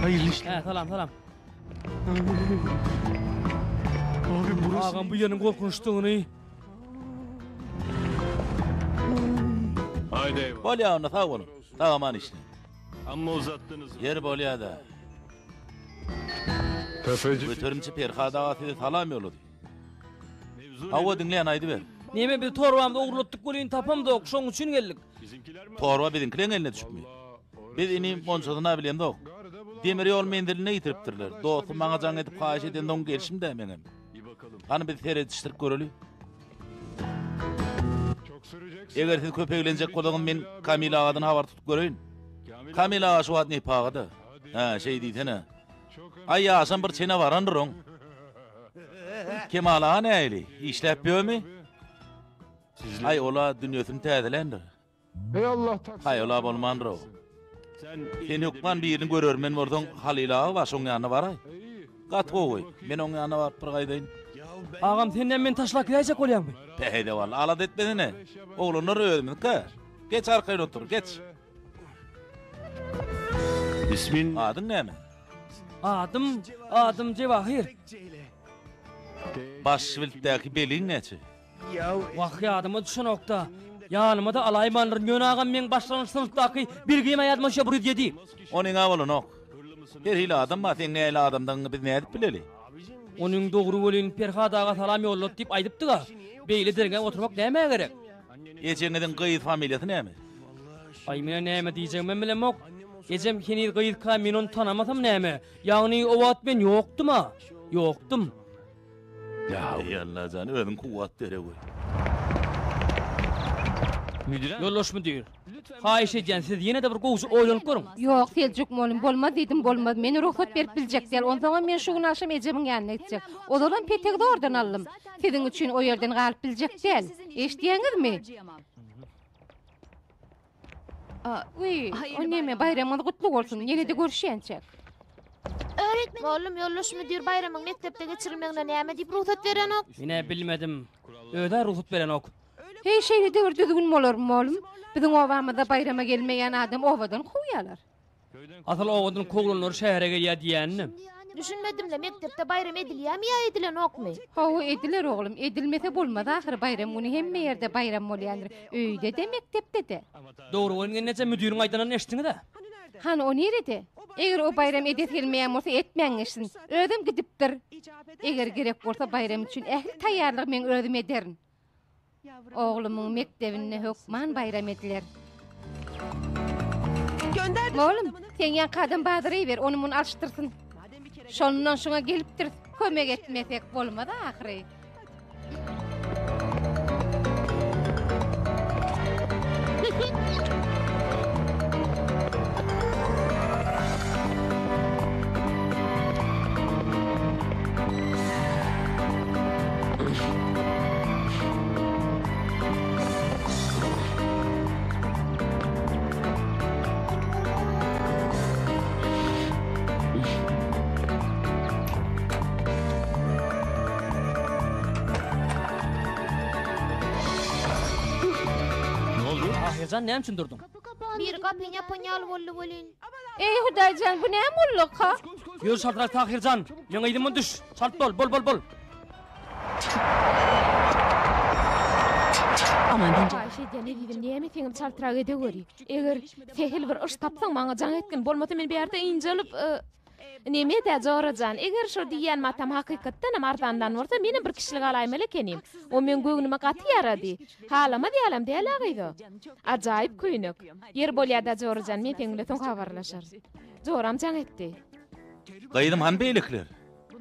H: Hayırlı işler.
A: He, salam.
H: Abi burası.
A: Ağam bu yerin korkunçluğunu.
H: Haydi eyvallah.
E: Bolya onda sağ olun. Tamam işte.
H: Amma uzattınız.
E: Yer bolya da.
H: Tefeci.
E: Götürümçi Perhadaga size salam ýolady. Hawa dinleýän aýdy ber.
A: Neme bir torbamda uğurlattık golün tapamda şoň üçin geldik.
E: Torba bizimkilerin eline düşmüyor. Biz ini monçadına bilen dok. Demir yol mendiline yitiripdirler. Dostum maňa jaň edip haýyş eden doň gelişim de menem. Hani biz seyrediştirip göreli.
H: Çok sürecek.
E: Eger siz köpeklenjek bolsaňyz men Kamil agadan habar tutup göreýin. Kamil aga şu wagt ne pagada. Ha, şey diýsene. Ay ýaşam bir çene barandyryň. Kemal aga näli? İşläp ýörmi? Ay ola dünýäsini täzelendir.
H: Ey Allah tak.
E: Hay ola bolmandyr o. Sen ýokman birini görermen bolsaň Halil aga başyň ýanyna baray. Gat gowy. Men oň ýanyna baryp bir gaýdaýyn.
A: Ağam senden men taşlak gidecek olýarmy?
E: Peýde wal, alad etmedine. Oğlanlar öldüm ka. Geç arkaya otur, geç.
H: İsmin
E: Adın näme?
A: Adım Cevahir.
E: Başwiltdäki beliň näçe?
A: Wahya adymy düşünokda. Ýanyma da alaýmandyr. Ýöne ağam men başlanýyş sınıfdaky bir gym ýazmaşa buri diýdi.
E: Onuň awalyn ok. Her hili adam ma sen näle adamdan biz nädip bileli?
A: Onuň dogry bolyn Perhadaga salam ýollat diýip aýdypdy-ga. Beýle dergen oturmak näme gerek?
E: Eçeňeden Gyýyz familiýasy näme?
A: Ay mene näme diýjek men bilemok. Ejem Kenir Gyýyzka men onu tanamasam näme? Ýagny o wagt men ýokduma? Ýokdum.
E: Ey Allah jany özüň kuwat bere goý.
G: Müdür hanım,
A: Ýollaşmy diýer. Haýyş edýän siz ýene de bir gowsy oýlanyp görüň.
C: Yok Selçuk molim, bolmaz dedim bolmaz. Meni ruhsat berip biljek diýer. Ondan men şu gün akşam ejemiň ýanyna gitjek. Odadan petegde ordan aldym. Siziň üçin o ýerden galyp biljek diýel. Eşdiýäňizmi? Uy, o näme bayramyňyz gutly bolsun. Ýene de görüşýänçek.
B: Öğretmen oğlum yollaşma diyor bayramın mektepte geçirilmeğine näme diýip ruhsat beren ok.
A: Mine bilmedim. Öde ruhsat beren ok.
C: Hey şeýle de düzgün bolarmy oğlum? Biziň obamyzda bayrama gelmeýän adam obadan kuýýarlar.
A: Asal oğudun koglanlar şähere gelýär diýänni.
B: Düşünmedim de mektepte bayram edilýärmi ýa edilen okmy?
C: Hawa ediler oğlum, edilmese bolmaz ahir bayram güni hemme ýerde bayram bolýandyr. Öýde de mektepde de.
A: Dogry bolýan neçe müdüriň aýdanan eşdiňi de.
C: Han o nerede? Eger o bayram edetilmeyen olsa etmeňişsin. Ödüm gidipdir. Eger gerek bolsa bayram üçün ähli taýýarlyk men ödüm ederin. Oğlumun mektebine hökman bayram ediler. Oğlum, sen yan kadın badırı ver, onu mun alıştırsın. Şonundan şuna gelipdir, kömek etmesek bolmadı ahire.
A: Ahircan näme üçin durdun?
B: Bir kapyn yapanyal bolly bolin.
C: Ey Hudaýjan, bu näme bolluk ha?
A: Ýol şartlar Tahircan. Ýöňe ýydymy düş. Şart bol.
F: Aman ben
B: Ayşe ne diýdim, näme teňim çaltyrak ede göri. Eger sehil bir iş tapsaň maňa jaň etken bolmasa men bir ýerde injelip neme de jorajan. Eger şu diýen matam hakykatdan amardandan bolsa meni bir kişilik alaýmaly ekenim. O men göňüme gaty ýarady. Halama diýelim diýelagydy. Ajaýyp köýnük. Yer bolýada jorajan men teňle toň habarlaşar. Joram jaň etdi.
E: Gaýdym han beýlikler.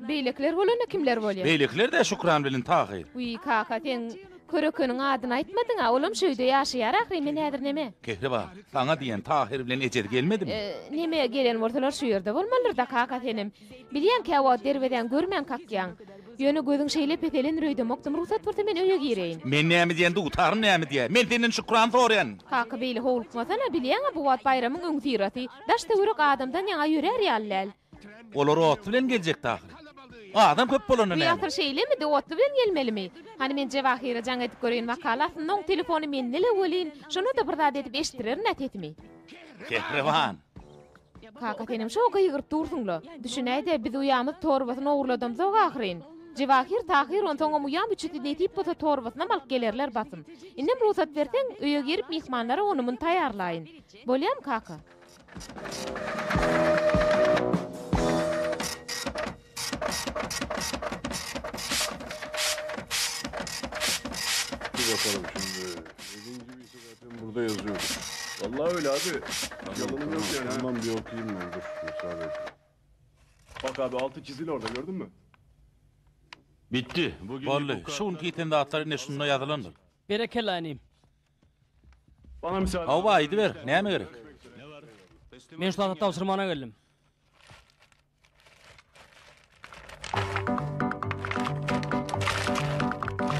B: Beýlekler bolany kimler bolýar?
E: Beýlikler de şükran bilen taýyr.
B: Uy kaka sen köreköniň adyny aýtmadyň, olam şöýde ýaşaýar ahry men nädir neme?
E: Kehriba, saňa diýen taýyr bilen ejer gelmedimi?
B: Neme gelen bolsalar şu ýerde bolmalyr da kaka senim. Bilýän ki awa derweden görmän kakýan. Ýöne gözüň şeýlep etelen röýde mokdum ruhsat berdi men öýe gireýin.
E: Men näme diýende utarym näme diýär? Men senden şükran sorýan.
B: Kaka beýle howlukmasana bilýän bu wat bayramyň öň tiraty. Daşda ýürek adamdan ýaňa ýörer ýallal.
E: Olar ot bilen geljek taýyr. Adam köp bolany
B: Bu
E: näme?
B: ýatyr şeýlemi de otly bilen gelmelimi? Hani men jewahira jaň edip görýän makalasynyň telefony mendele bolin. Şonu da bir zat edip eşdirer näet etmi.
E: Kehriban.
B: Kaka tenim şo gyýgyryp dursuňla. Düşünäýde biz uýamy torbasyny ogurladym zog ahyryn. Jewahir tahir ontoňa uýam üçin netip bolsa torbasyna mal gelerler basym. Innem ruhsat berseň öýe girip mihmanlara onu mun taýýarlaýyn. Bolýam kaka.
H: Bir bakalım şimdi. 7. birisi zaten burada yazıyor. Vallahi öyle abi. Yalanım yok yani. Tamam bir okuyayım ben. Dur müsaade et. Bak abi altı çizili orada gördün mü? Bitti. Bugün
E: Bolly, şun kiten dağıtları ne şunla ýazylandyr.
A: Berekellänim.
H: bana müsaade.
E: Hawa aýdy ber, näme gerek?
A: Men şu taýda tawsyrmana geldim.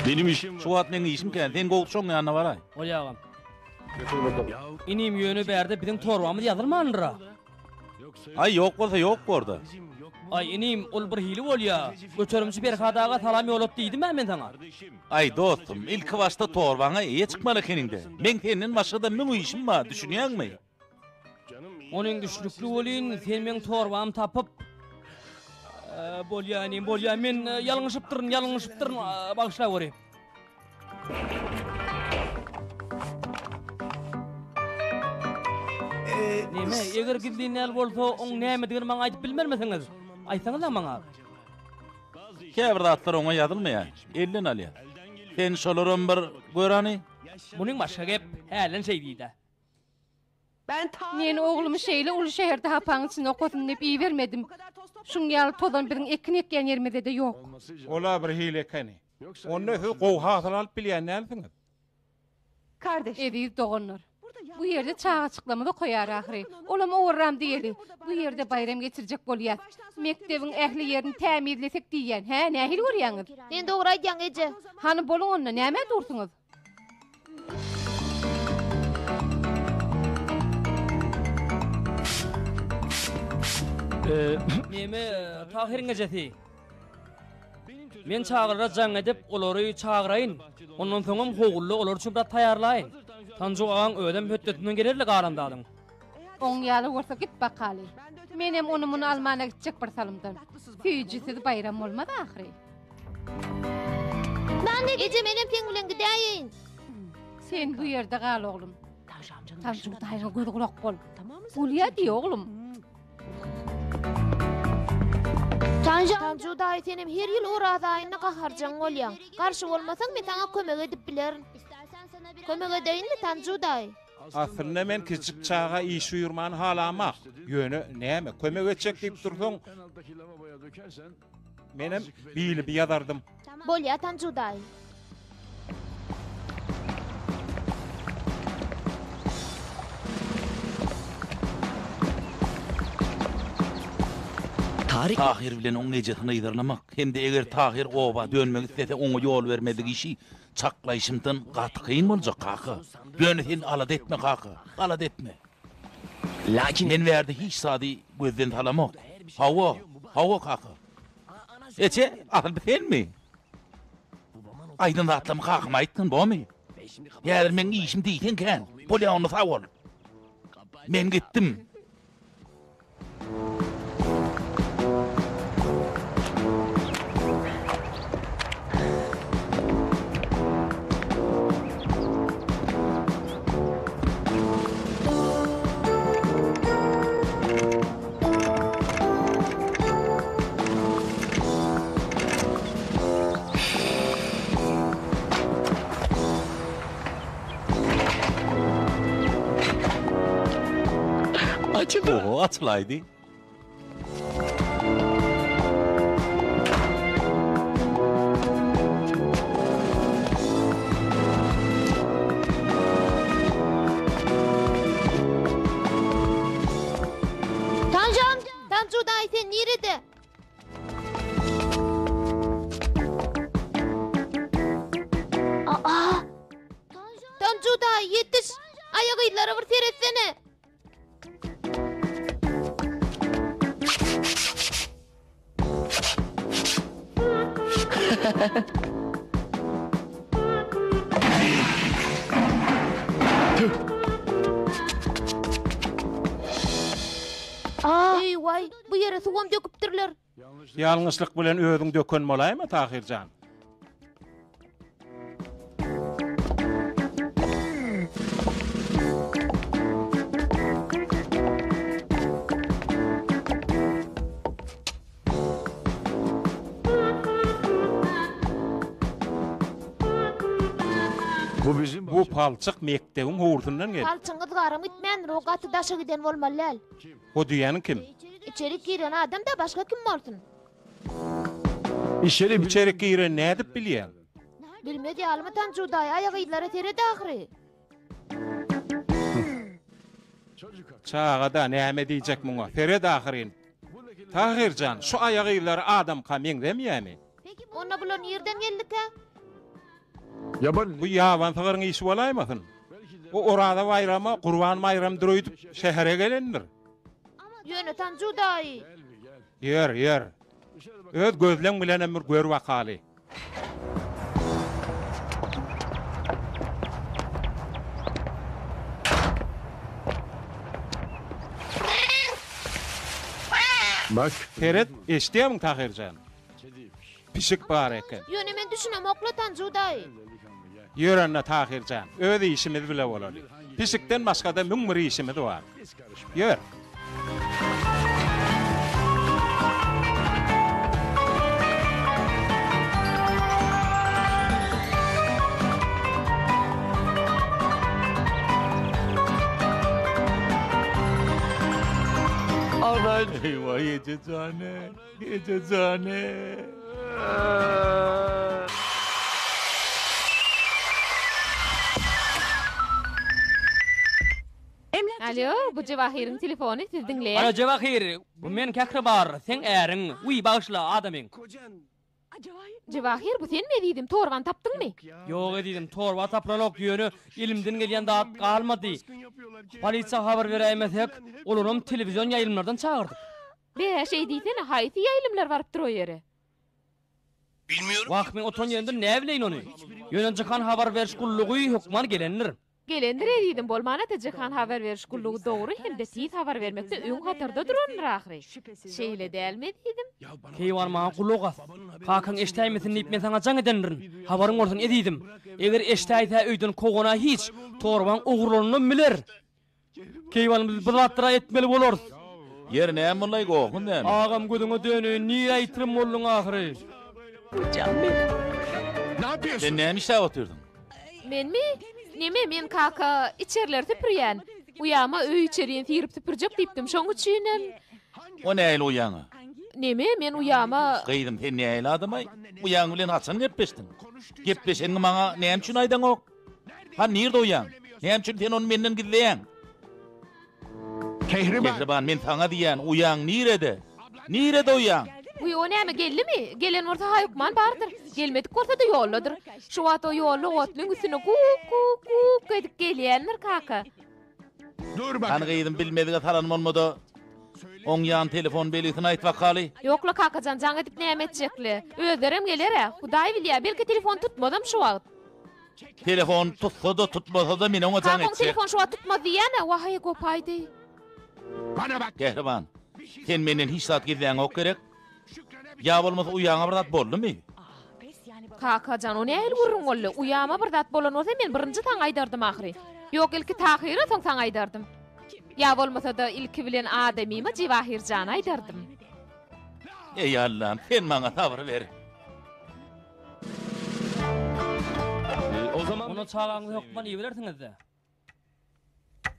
H: Benim işim var.
E: Şu wagt meň işim ken, sen gowşoň ýanyna baray.
A: Olýagam.
H: Getir bakalım.
A: Inim ýöne berde biziň torbamy ýazylmandyra.
E: Ay ýok bolsa ýok borda.
A: Ay inim ol bir hili bolýar. Göçerimçi Berhadaga salam ýolap diýdim men saňa.
E: Ay dostum, ilk başta torbaňa eýe çykmaly keninde. Men senden başga müň işim bar, düşünýärmi?
A: Onuň güçlükli bolyn, sen meň torbamy tapyp bolýar men ýalňyşypdyryn, bagşla göreyim. Neme, eger gidinel bolsa oň näme diýen maňa aýdyp bilmermesiňiz. Aýsaňyz da maňa.
E: Käbir zatlar oňa ýazylmaýar, elden alýar. Sen şolaryň bir görani?
A: Buning başga gep, hälen şey diýdi.
C: Men oğlumu şeýle ulu şäherde hapaň içinde okudum diýip iý bermedim. Şuň ýaly tozan biriň ekin etken ýermede de ýok.
I: Ola bir hile kani. Onu gow hasıl alıp bilýän näsiňiz?
C: Ediz dogonlar. Bu ýerde çağa açyklamada koýar ahry. Olam owurram diýeli. Bu ýerde bayram geçirjek bolýar. Mektebiň ähli ýerini tämirlesek diýen. Hä, nähil görýäňiz?
B: Men dogry aýdýaň eje.
C: Hany boluň onda näme dursuňyz?
A: Neme, tahiriň ejesi. Men çağırajaň edip olary çağıraýyn. Ondan soňam howully olar üçin bir taýýarlaýyn. Tanju aňyň ödem hötdetinden gelerlik arandadyň.
C: Oň ýaly bolsa git bakaly. Menem onu muny almana gitjek bir salymdan. Süýjisiz bayram bolmady ahry.
B: Ben de eje menem teň bilen gidäýin.
C: Sen bu ýerde gal oglum. Tanju dayga göz kulak bol. Ulya diýe oglum.
B: Tanju daý senem her ýyl orada aýyna gaharjaň bolýan. Garşy bolmasaň men taňa kömek edip bilerin. Kömek edeýinmi Tanju daý?
I: Aslında men kiçik çağa iş uyurman halamak. Yönü näme kömek etjek diýip dursaň, menem bilip ýazardım.
B: Bolýa Tanju daý.
E: Tahir bilen oň ejetini ýydarlamak, hemde eger Tahir oba dönmek istese oňa ýol bermedik işi çaklayşymdan gaty kyn boljak kaka. Böni sen alad etme kaka, alad etme. Lakin men berdi hiç sady gözden talamak. Hawa kaka. Eçe, al senmi? Aydın atlam kakam aýtdyn bomy? Ýa-da men işim diýsen kan, bolýa onu sawol. Men gittim. Oho, açılaydı.
B: Tanju daý sen nerede? Tanju daý yetiş. Ayagylara bir teretsene. Ey vay, bu yere suwam döküpdirler.
I: Ýalňyşlyk bilen özüň dökön bolaýmy Tahirjan? Bu palçyk mekdebiň howrsundan geldi.
B: Palçyňyz garym itmän, o gaty daşa giden bolmaly.
I: O diýeni kim?
B: İçeri giren adam da başga kim bolsun?
I: İçeri giren nädip bilýän?
B: Bilmedi almy Tanju daý ayagylara teredi ahry.
I: Çağa da näme diýjek muňa? Fered ahyryn. Tahirjan, şu ayagylar adam kamyň demýärmi?
B: Ona bular nerden geldik ha?
I: Bu ýaban sygyryň işi bolaýmasyn? O orada bayrama, Qurban bayram dürüýüp şähere gelendir.
B: Ýöne Tanju daý.
I: Yer. Öz gözleň bilen ömür gör wakaly.
H: Bak.
I: Fered, eşdiýärmiň Tahirjan? Pişik bar eken.
B: Ýöne men düşünem okla Tanju daý.
I: Ýörenle Tahirjan, öz işimiz bile bolary. Pişikden başga da müň bir işimiz bar. Ýör.
E: Eyvah yecezane.
B: Alo, bu Jawahir'in telefonu siz dinleýän.
A: Alo Jawahir, bu men käkri bar, sen äriň, uy bağışla adamyň.
B: Jawahir, bu sen mi diýdim, torban tapdyňmy?
A: Ýok edidim, torba tapranok ýöne ilimden gelýän dat galmady. Polisiýa habar beräýmesek, olaryň telewizion ýaýlymlardan çağırdyk.
B: Be şey diýsene, haýsy ýaýlymlar barypdyr o ýere?
E: Bilmiyorum.
A: Wagt men oton ýerinde näme bileýin ony? Ýöne jykan habar beriş gullugy hukman gelenler.
B: Gelendir edidim bolmana da jykan habar beriş gullugy dogry hem de tiz habar bermekde öň hatarda duranlar ahry. Şeýle dälmi diýdim?
A: Keýwan maňa gullugas. Kakan eştäýmesin diýip men saňa jaň edendirin. Habaryň bolsun edidim. Eger eştäýse öýden kogona hiç torban uğurlanını bilir. Keyvanımız bilattıra etmeli boloruz.
E: Yer näme bolay goğun näme?
A: Ağam gödüňe dönün, niye aytırım bollun ahiri?
E: Sen näme işe oturdun?
B: Men mi? Neme men kaka içerler tüpürýän. Uyama öý içeriýen tirip tüpürjek diýipdim. Şoň üçinem.
E: O näle uyaňa?
B: Neme men uyama
E: Gaýdym sen näle adamay? Uyaň bilen haçan gepleşdiň? Gepleşeňi maňa näme üçin aýdan ok? Ha nirde uyaň? Näme üçin sen onu menden gizleýän? Kehriban men saňa diýän uyaň nirede? Nirede uyaň?
B: Uy o näme geldimi? Gelen orta haýukman bardyr. Gelmedik ortada ýolladyr. Şu wagt o ýolly otlyň üstüne kuk edip gelýänler kaka.
E: Han gaýdym bilmedige taranım olmady. Oň ýan telefon belitini aýt wakaly.
B: Ýokla kakajan jaň edip näme etjekli? Özlerem geler-ä. Hudaý bilýär, belki telefon tutmadym şu wagt.
E: Telefon tutsa da tutmasa da meni oňa jaň
B: Kakam
E: etjek.
B: telefon şu wagt tutmady diýene, wahy gopaýdy.
E: Kehriban, sen menden hiç zat gizleýän ok gerek. Ya bolmasa uyaňa bir zat boldymy?
B: Kakajan o nähil gurrun boldy? Uyama bir zat bolan bolsa men birinji taň aýdardym ahry. Ýok ilki tahyra soň taň aýdardym. Ya bolmasa da ilki bilen adamymy Jawahirjan aýdardym.
E: Ey Allah'ım, sen maňa sabr ber.
G: O zaman
A: Onu çağlaňyz ýokman iyi bilersiňiz-de.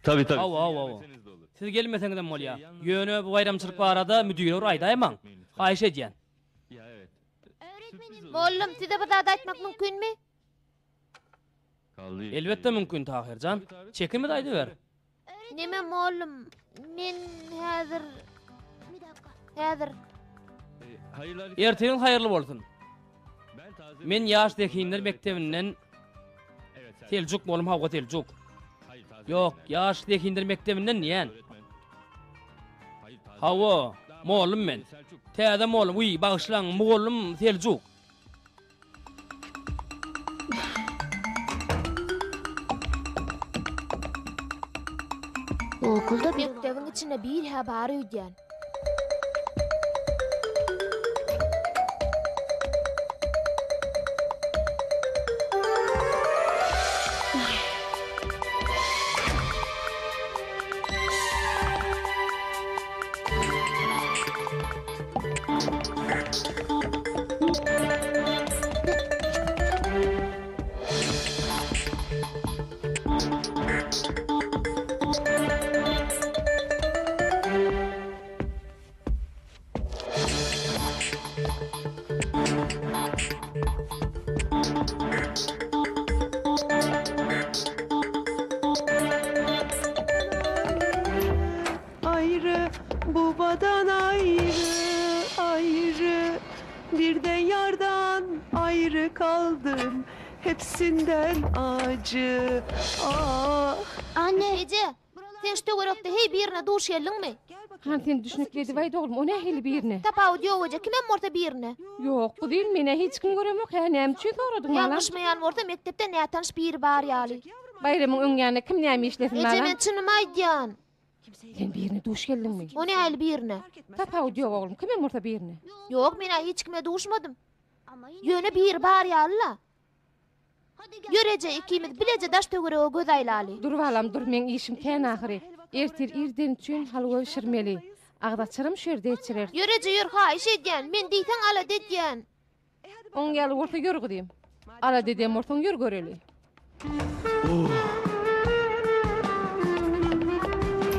G: tabii.
A: Aw. Siz gelmeseňiz bolýar. Ýöne bu bayramçylyk barada müdürler aýdaýman. Haýyş edýän.
G: Ya evet.
B: Mollum, size bir zat aýtmak mümkinmi?
G: Kaldı.
A: Elbetde mümkin Tahirjan. Çekimi de aýdy ber.
B: Neme mollum? Men häzir
G: Hayırlar.
A: Erteň haýyrly bolsun.
G: Ben taze.
A: Men ýaş dekinler mektebinden
G: Evet. sen-
A: teljuk bolum hawga teljuk.
G: Hayır taze.
A: Ýok, ýaş dekinler mektebinden ýen.
G: Öğretmen. Hayır taze.
A: Hawa, mollum men.
G: Selçuk.
A: Täze mollum, uy bagşlaň, mollum teljuk.
B: okulda mektebin içine bir habar öýdän.
J: Ayrı babadan ayrı bir de yardan ayrı kaldım hepsinden acı. Ah.
B: Anne, Ece, sen şu töwerekde hey birine duş geldiňmi?
C: Han sen düşünükledi vaýdy oğlum, o nähili birine?
B: Tapaw diýowaja kimem morta birine?
C: Ýok, bu değil mene hiç kim göremok. Ha näme üçin soradyň malam?
B: Ýalňyşmaýan morta mektepde nätanş biri bar ýaly.
C: Bayramyň öňýände kim näme işlesin
B: Ece
C: malam?
B: men çynymy aýdýan.
C: Sen birine duş geldinmi?
B: O nähili birine?
C: Tapaw diýok oğlum, kimem orta birine?
B: Ýok, men hiç kime duşmadym. Ýöne bir bar ýaly. Görece ikimiz bilece daş töwerege göz aýlaly.
C: Dur balam, dur, men işim tän ahyry. Ertir irden üçin halwa pişirmeli. Agdaçyrym şerde içirer.
B: Görece ýür haýyş edýän, men diýsen ala dedýän.
C: On gel orta görgü diýim. Ala dedem ortaň ýür göreli.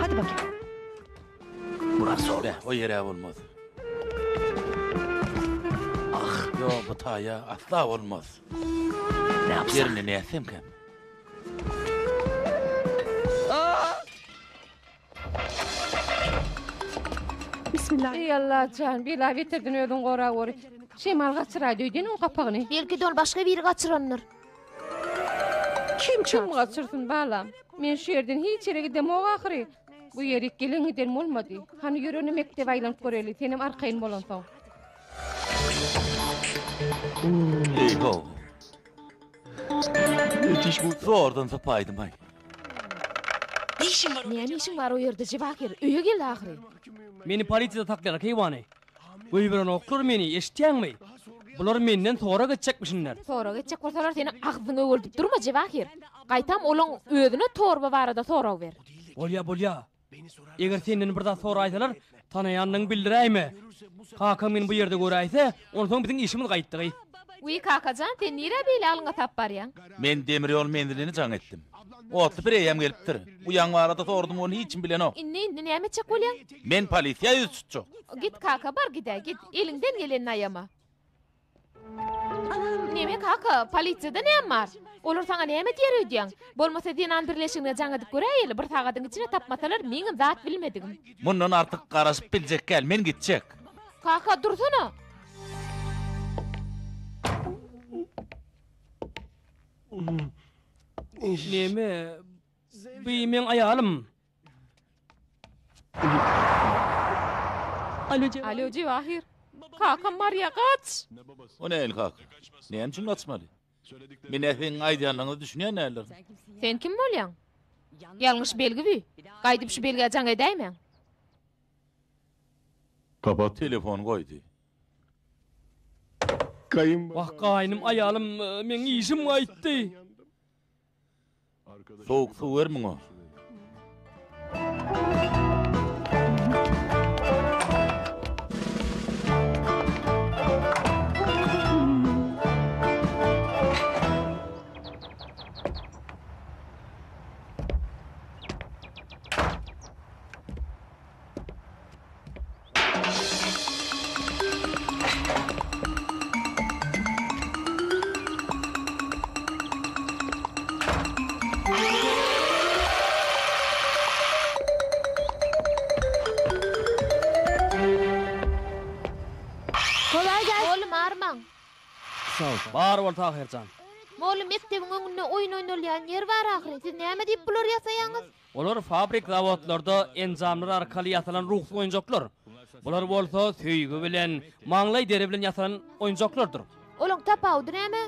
J: Hadi bakayım.
E: Be, o yere olmaz. Ah, yo bu taya asla olmaz. Ne yapsak? Yerine ne etsem ki?
J: Bismillah.
C: Ey Allah can, bila bitirdin ödün gora gori. Şemal gaçıraýdy öýden o kapagyny.
B: Belki de onu başga biri gaçyranlar.
C: Kim gaçyrsyn balam? Men şu yerden hiç yere gidem o ahyry. Bu ýerik gelen giden bolmady. Hani ýöreni mektep aýlanyp göreli, senem arkaýyn bolan soň.
E: Ey ho. Yetiş bu zordan sapaydım ay.
B: Näme işin bar o ýerde Jawahir? Öýe geldi ahry.
A: Meni polisiýada taklaýar keýwany. Goýberen okur meni, eşitýäňmi? Bular menden sonra geçecekmişinler.
B: Sonra geçecek bolsalar seni agzyňy öldürip durma Jewahir. Gaýtam olaň özüne torba barada sorag ber.
A: Bolya. Eger senden birden sonra aysalar, tanayanlyň bildiräýme. Kakam men bu ýerde göräýse, onsoň biziň işimiz gaýtdy.
B: Uy kakajan, sen nire beýle alyňa tap barýan?
E: Men demir ýol mendilini jaň etdim. Otly bir eýem gelipdir. Bu ýaňy arada sordum, onu hiçim bilen ok.
B: Indi näme etjek bolýan?
E: Men polisiýa ýüz tutjak.
B: Git kaka bar gide, git. Elinden gelen ayama. Neme kaka, polisiýada näme bar? Olar saňa näme diýerýän? Bolmasa diýen birleşigine jaň edip göräýeli, bir tagadyň içine tapmasalar, meňim zat bilmedigim.
E: Mundan artyk garaşyp biljek gel, men gitjek.
B: Kaka dursana.
A: Neme? Beýmen aýalym.
B: Alo Jewahir. Kaka Maria kaç.
E: O näil kak? Näme üçin gaçmaly? Men ähliň aýdýanlygyny düşünýän näler?
B: Sen kim bolýan? Ýalňyş belgi bi. Gaýdyp şu belge jaň edäýmen.
H: Kapat.
E: Telefon goýdy.
A: Wah gaýnym aýalym, men işim gaýtdy.
E: Soğuk su vermiň o.
A: Bar bol Tahirjan.
B: Moğlum mektebiň öňünde oýun oýnalýan yer bar ahire. Siz näme diýip bular ýasaýaňyz?
A: Olar fabrik zawodlarda enzamlar arkaly ýasalan ruhsuz oýunjaklar. Bular bolsa söýgü bilen, maňlay deri bilen ýasalan oýunjaklardyr.
B: Olaň tapawdyr näme?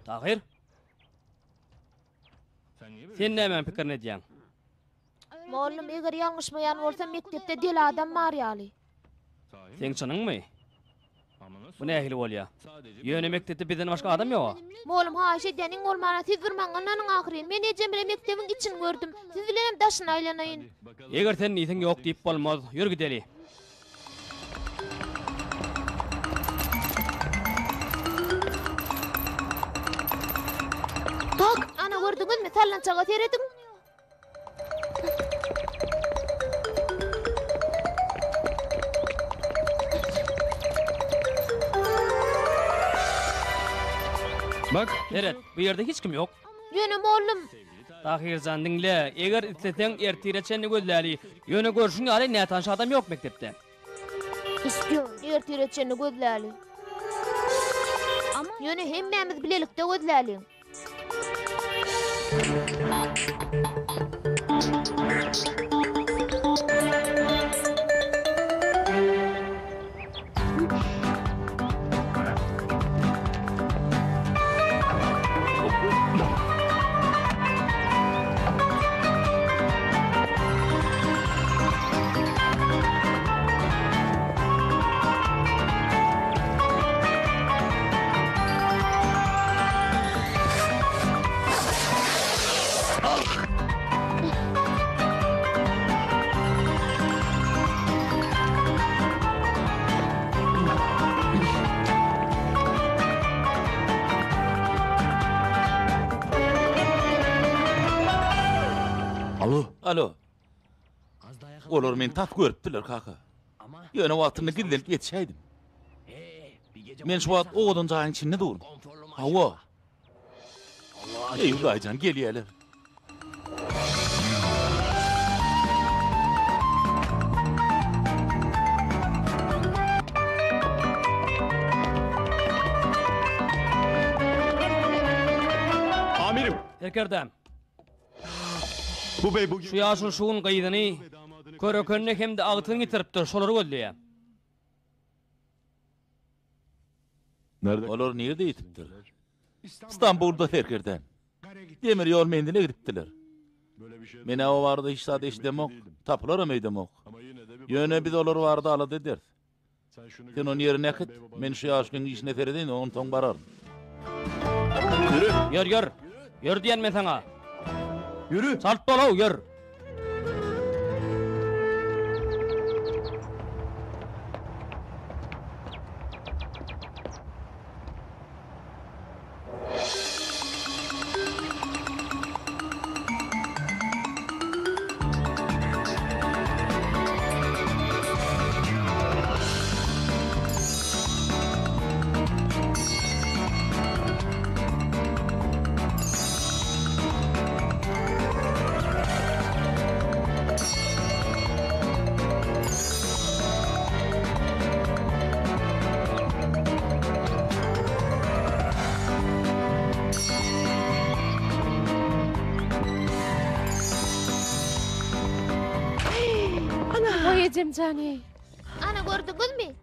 G: Tahir.
A: Sen näme pikirini edýän?
B: Moğlum eger ýalňyşmaýan bolsa mektepde deli adam marýaly.
A: Sen çynyňmy? Bu nähili bolýar? Ýöne mektepde bizden başga adam ýok.
B: Moğlum haýşe deniň olmana siz birmaňyň ahyry. Men ejem bilen mektebiň içini gördüm. Siz bilenem daşyna aýlanaýyn.
A: Eger sen niýetiň ýok diýip bolmaz, ýür gideli.
B: Tak, ana gördüňizmi? Sallançaga serediň.
G: Bak.
A: Evet, bu ýerde hiç kim ýok.
B: Ýöne moğlum.
A: Tahirjan diňle, eger isleseň ertireçeni gözläli, ýöne görüşiň ýaly nätanşy adam ýok mektepde.
B: İstiyor, ertireçeni gözläli. Ýöne hemmemiz bilelikde gözläli.
E: Alo. Olar men tap görüpdiler kaka. Ýöne wagtyny gillenip ýetişäýdim. Men şu wagt oğdan jaýyň içinde durum. Hawa. Ey gaýjan gelýärler.
H: Amirim.
A: Erkerdem.
H: Bu bey bugün...
A: Şu ýaşyl şuun gaýdyny, körekenne hemde agtyny getiripdir, şolary gözleýär.
H: Nerede?
E: Olar nerede yetipdir? İstanbul'da Ferkerden. Demir yol mendine gidipdiler. Mene o vardı hiç saat eşdemok, tapılar meydemok. Yöne biz olur vardı ala dediler. Sen onun yerine git, men şu aşkın işine feredin, on ton barar.
A: Yürü. Yürü diyen men sana.
H: Yürü.
A: Salt dolav, yürü.
C: Oy Cemcane.
B: Ana gördünüz mü?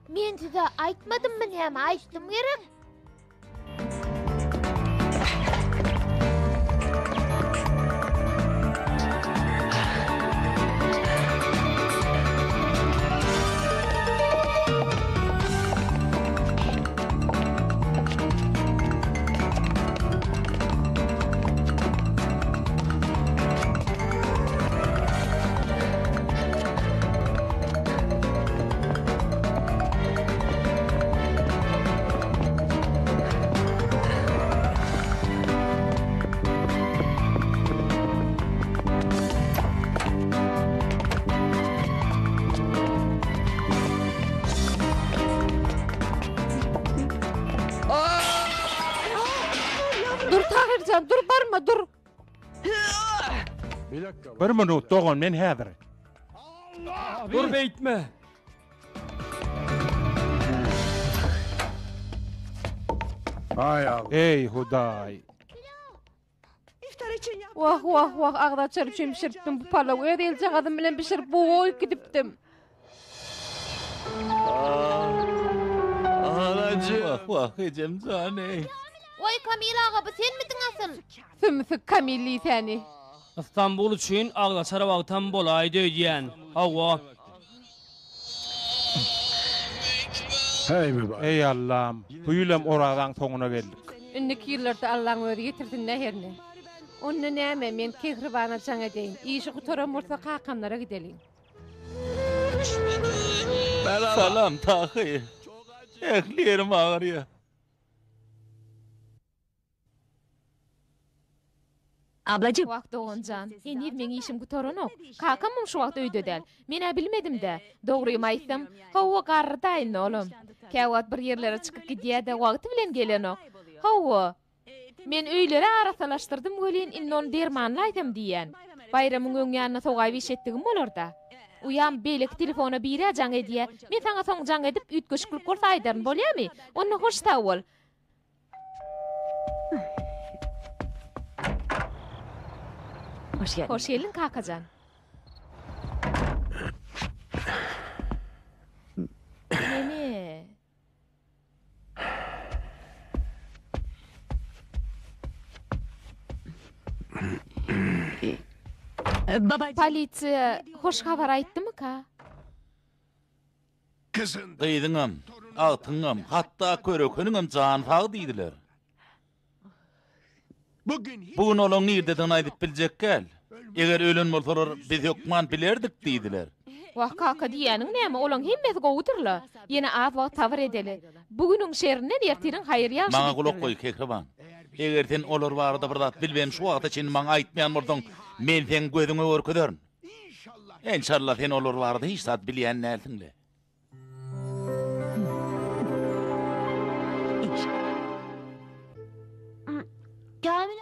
B: Men size aytmadım mı näme aytdım gerek?
C: Dur Tahircan, dur barma, dur.
I: Bir minut doğan men häzir.
A: Dur beytme.
H: Ay abi.
I: Ey Huday.
J: İftar için yap.
C: Vah, ağda çarpışım pişirttim bu palavı. Edilce kadın bilen pişirip bu oy gidiptim.
H: Anacığım.
E: Vah Cemcane.
B: Oy Kamil ağa, bu sen misin asıl?
C: Fümfük kamilli seni.
A: İstanbul üçün Ağlaçara vaqtan bolaydı diyen. Hava.
H: Hey mi bak.
I: Ey Allah'ım. Büyülem oradan sonuna geldik.
C: Ünneki yıllarda Allah'ın öyle getirdin nehirine. Onunla näme men kehribana çaňa deyin. İşi kutoran bolsa kakamlara gidelim.
E: Salam Tahir. Eklerim ağrıyor.
F: Ablacığım.
B: Wagt oğuncan. Eni men işim kutoranok. Kakamım şu wagt öýde del. Men bilmedim de. Dogrymy aýtsam, hawa garrydaýyn olum. Käwat bir yerlere çykyp gidýär de wagty bilen gelenok. Hawa. Men öýlere arasalaşdyrdım gölen innon dermanlaýdym diýen. Bayramyň öňýanyna sogay wişetdigim bolarda. Uyam belek telefona birajaň edýär. Men saňa soňjaň edip ütgeşiklik bolsa aýdaryn bolýarmy? Onu hoş tawul.
F: Hoş geldin.
B: Hoş geldin kakacan. Neme?
F: Babacığım.
B: Polisiya hoş habar aýtdymy ka?
E: Gıydıngam, altıngam, hatta körökönüngam can fağı diýdiler. Bugün olan nirden aýdyp biljek gel. Eger ölen bolsalar biz hukman bilerdik diýdiler.
B: Wah kaka diýäniň näme? Olaň hemmesi gowdurlar. Ýene az wagt tawar edeli. Bugünüň şerine ertiriň haýır ýaşy.
E: Maňa gulak goý Kekriban. Eger sen olar barada bir zat bilben şu wagta çyn maňa aýtmaýan bolsaň, men sen gözüňe görkezerm. İnşallah sen olar barada hiç zat bilýän näsiňle.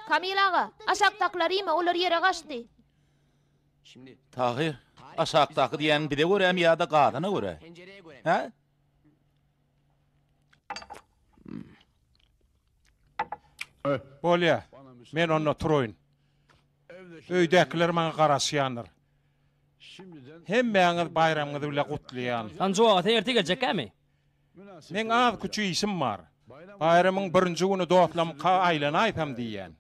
B: Kamil ağa, aşakdaklarymy olar ýere gaçdy.
E: Tahir, aşakdaky diýen bide görem ýa-da gadyna göre. Ha?
I: Bolýa. Men onu turoýyn. Öýdäkiler maňa garaşýandyr. Hemmeňiz bayramyňyzy bile gutlaýan.
A: Sanjy wagty erti geljekmi?
I: Men az küçük işim var. Bayramyň birinji güni dostlamka aýlana aýsam diýen.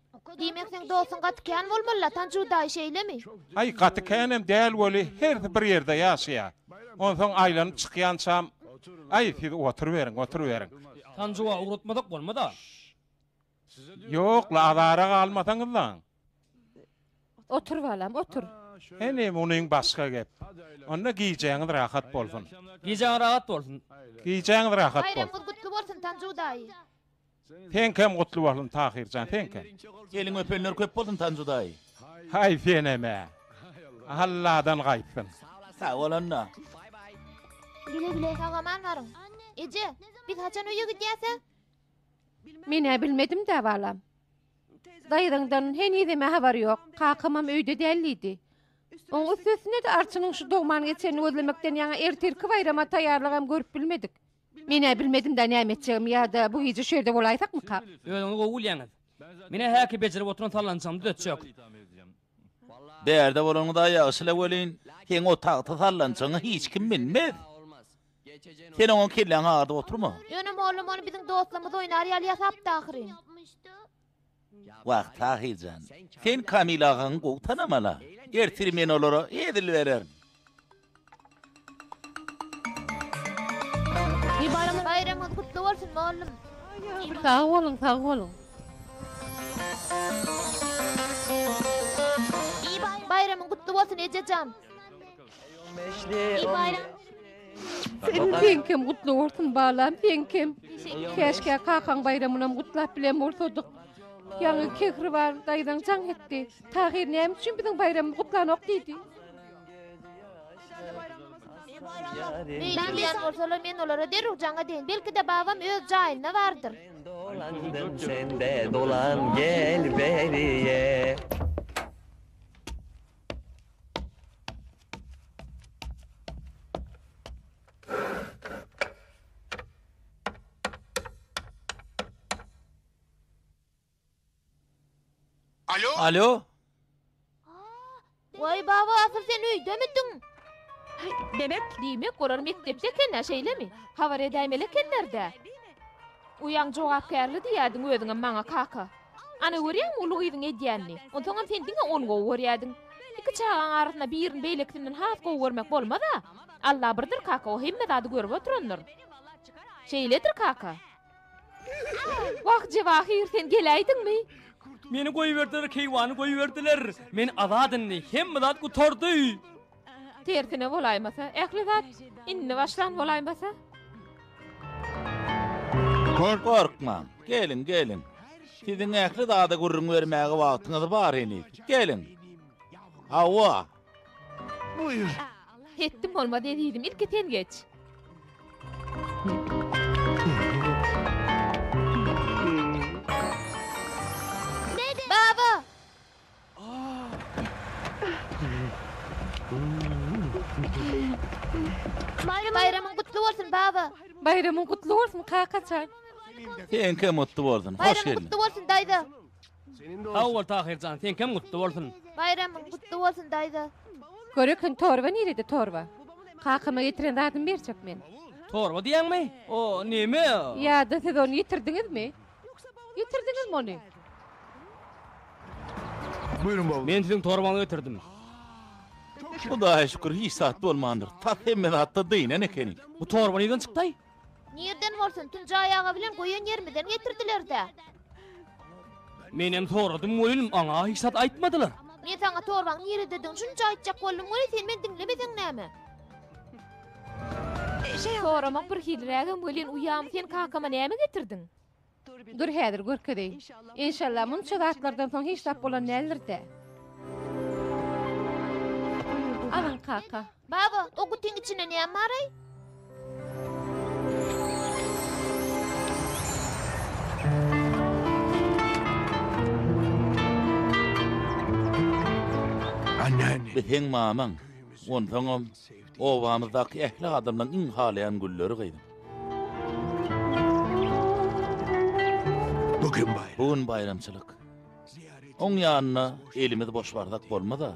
B: Diýmek sen dostun gatykän bolmaly, tanjuday şeýlemi?
I: Ay gatykänem däl boli her bir ýerde ýaşaýar. Onsoň aýlanyp çykýançam, ay siz oturuverin.
A: Tanjuwa ugrutmadak bolmada.
I: Ýok, la adara galmasaňyz lan.
C: Otur balam, otur.
I: Hene munyň başga gep. Onda giýjeňiz rahat bolsun.
A: Giýjeň rahat bolsun.
I: Giýjeňiz rahat bolsun.
B: Bayramyňyz gutly bolsun tanjuday.
I: Sen kim gutly bolsun Tahirjan, sen kim?
E: Gelin öpenler köp bolsun Tanjuday.
I: Hay seneme. Allah'dan gaýpsyn.
E: Sağ ol anna.
B: Güle sagaman barın. Ece, biz haçan öýe gidýäse?
C: Mine bilmedim de balam. Daýdyňdan henideme habar ýok. Kakymam öýde dälidi. Oň üstüne de arçynyň şu dogman geçeni özlemekden ýa ertirki bayrama taýýarlygam görüp bilmedik. Mine bilmedim de näme etjegim ýa-da bu hiçe şerde bolaýsakmy kap?
A: Öňüňi gowulýaňyz. Mine häki bejerip oturan sallançamdy ötjek.
E: Derde bolanyň da ýaşyla bolyn. Sen o tagta sallançaňy hiç kim bilmez. Sen oň kirleň arda oturma.
B: Ýönem oğlum onu bizim dostlarımız oynar ýalyasap tahyrin.
E: Wagt Tahirjan. Sen Kamil agaň gowy tanamala. Ertir men olara edil berer.
B: Bayramyňyz gutly bolsun oğlum.
C: Sağ olun, sağ olun.
B: Bayramyň gutly bolsun Ejejam. İyi bayram.
C: Sen kim gutly bolsun balam, sen kim? Keşke kakaň bayramynam gutlap bilen bolsadyk. Ýa-ni kekri bar, daýdan jaň etdi. Tahir näme üçin biziň bayramymyz gutlanok diýdi?
B: Bilýän bolsalar men olara derrüň jaňa deýin. Belki de babam öz jaýyna bardyr.
K: Dolandım sende dolan gel beriye.
E: Alo?
B: Vay baba, asıl sen öýdemidiň?
F: Demek
B: Gorar mektepde kenä şeýlemi? Habar edäýmelekender-de. Uyaň jogapkärli diýädiň özüňe maňa kaka. Ana görýäň uly gyzyň edýänni. Onsoňam sen diňe on gowy görýädiň. Iki çağan arasynda birini beýlekdinden has gowy görmek bolmada. Allah birdir kaka, o hemme zady görüp oturanlar. Şeýledir kaka. Wagt jewahir sen geläýdiňmi?
A: Meni goýberdiler, keýwany goýberdiler. Men azadynny hemme zat gutardy.
B: Tersine bolaýmasa, ähli zat inni başlan bolaýmasa?
E: Korkma. Gelin. Siziň ähli zada gurrun bermäge wagtyňyz bar eni. Gelin. Hawa.
B: Buyur. Hetdim olma dediğim ilk eten geç. Baba. Bayramın kutlu olsun baba.
C: Bayramın kutlu olsun kakaçan.
E: Sen kim mutlu boldun? Hoş
B: Bayramın
E: geldin.
B: kutlu olsun dayda.
A: Awal Tahirjan, sen kim mutlu bolsun?
B: Bayramın kutlu olsun dayda.
C: Görükün torba nerede torba? Kakama getiren dadım berçek men.
A: Torba diýäňmi? O neme?
C: Ya da siz onu getirdiniz mi? Getirdiniz mi onu?
H: Buyurun baba.
A: Men siziň torbaňy getirdim.
E: Hudaýa şükür hiç saat bolmandyr. Ta hemme hatta diýen ekeni.
A: Bu torba neden çykdy?
B: Nereden bolsun? Tunca ayağı bilen koyun yermeden getirdiler de.
A: Menem soradym bolym, aňa hiç sat aýtmadylar.
B: Men sana torbaň nerede dedin? Şunça aýtjak boldum, oly sen men dinlemedin näme? Soramak bir hilrägem bolyn uyam sen kakama näme getirdin?
C: Dur häzir görkedey. İnşallah munça zatlardan soň hiç tap bolan nälerdi. Alın kaka.
B: Baba, o kutin içine näme aray?
H: Anneanne.
E: Beheň mamaň. Onsoňam obamyzdaky ähli adamlaryň iň halayan gülleri gyýdy. Bugün bayramçylyk. Oň ýanyna elimiz boş bardak bolmada.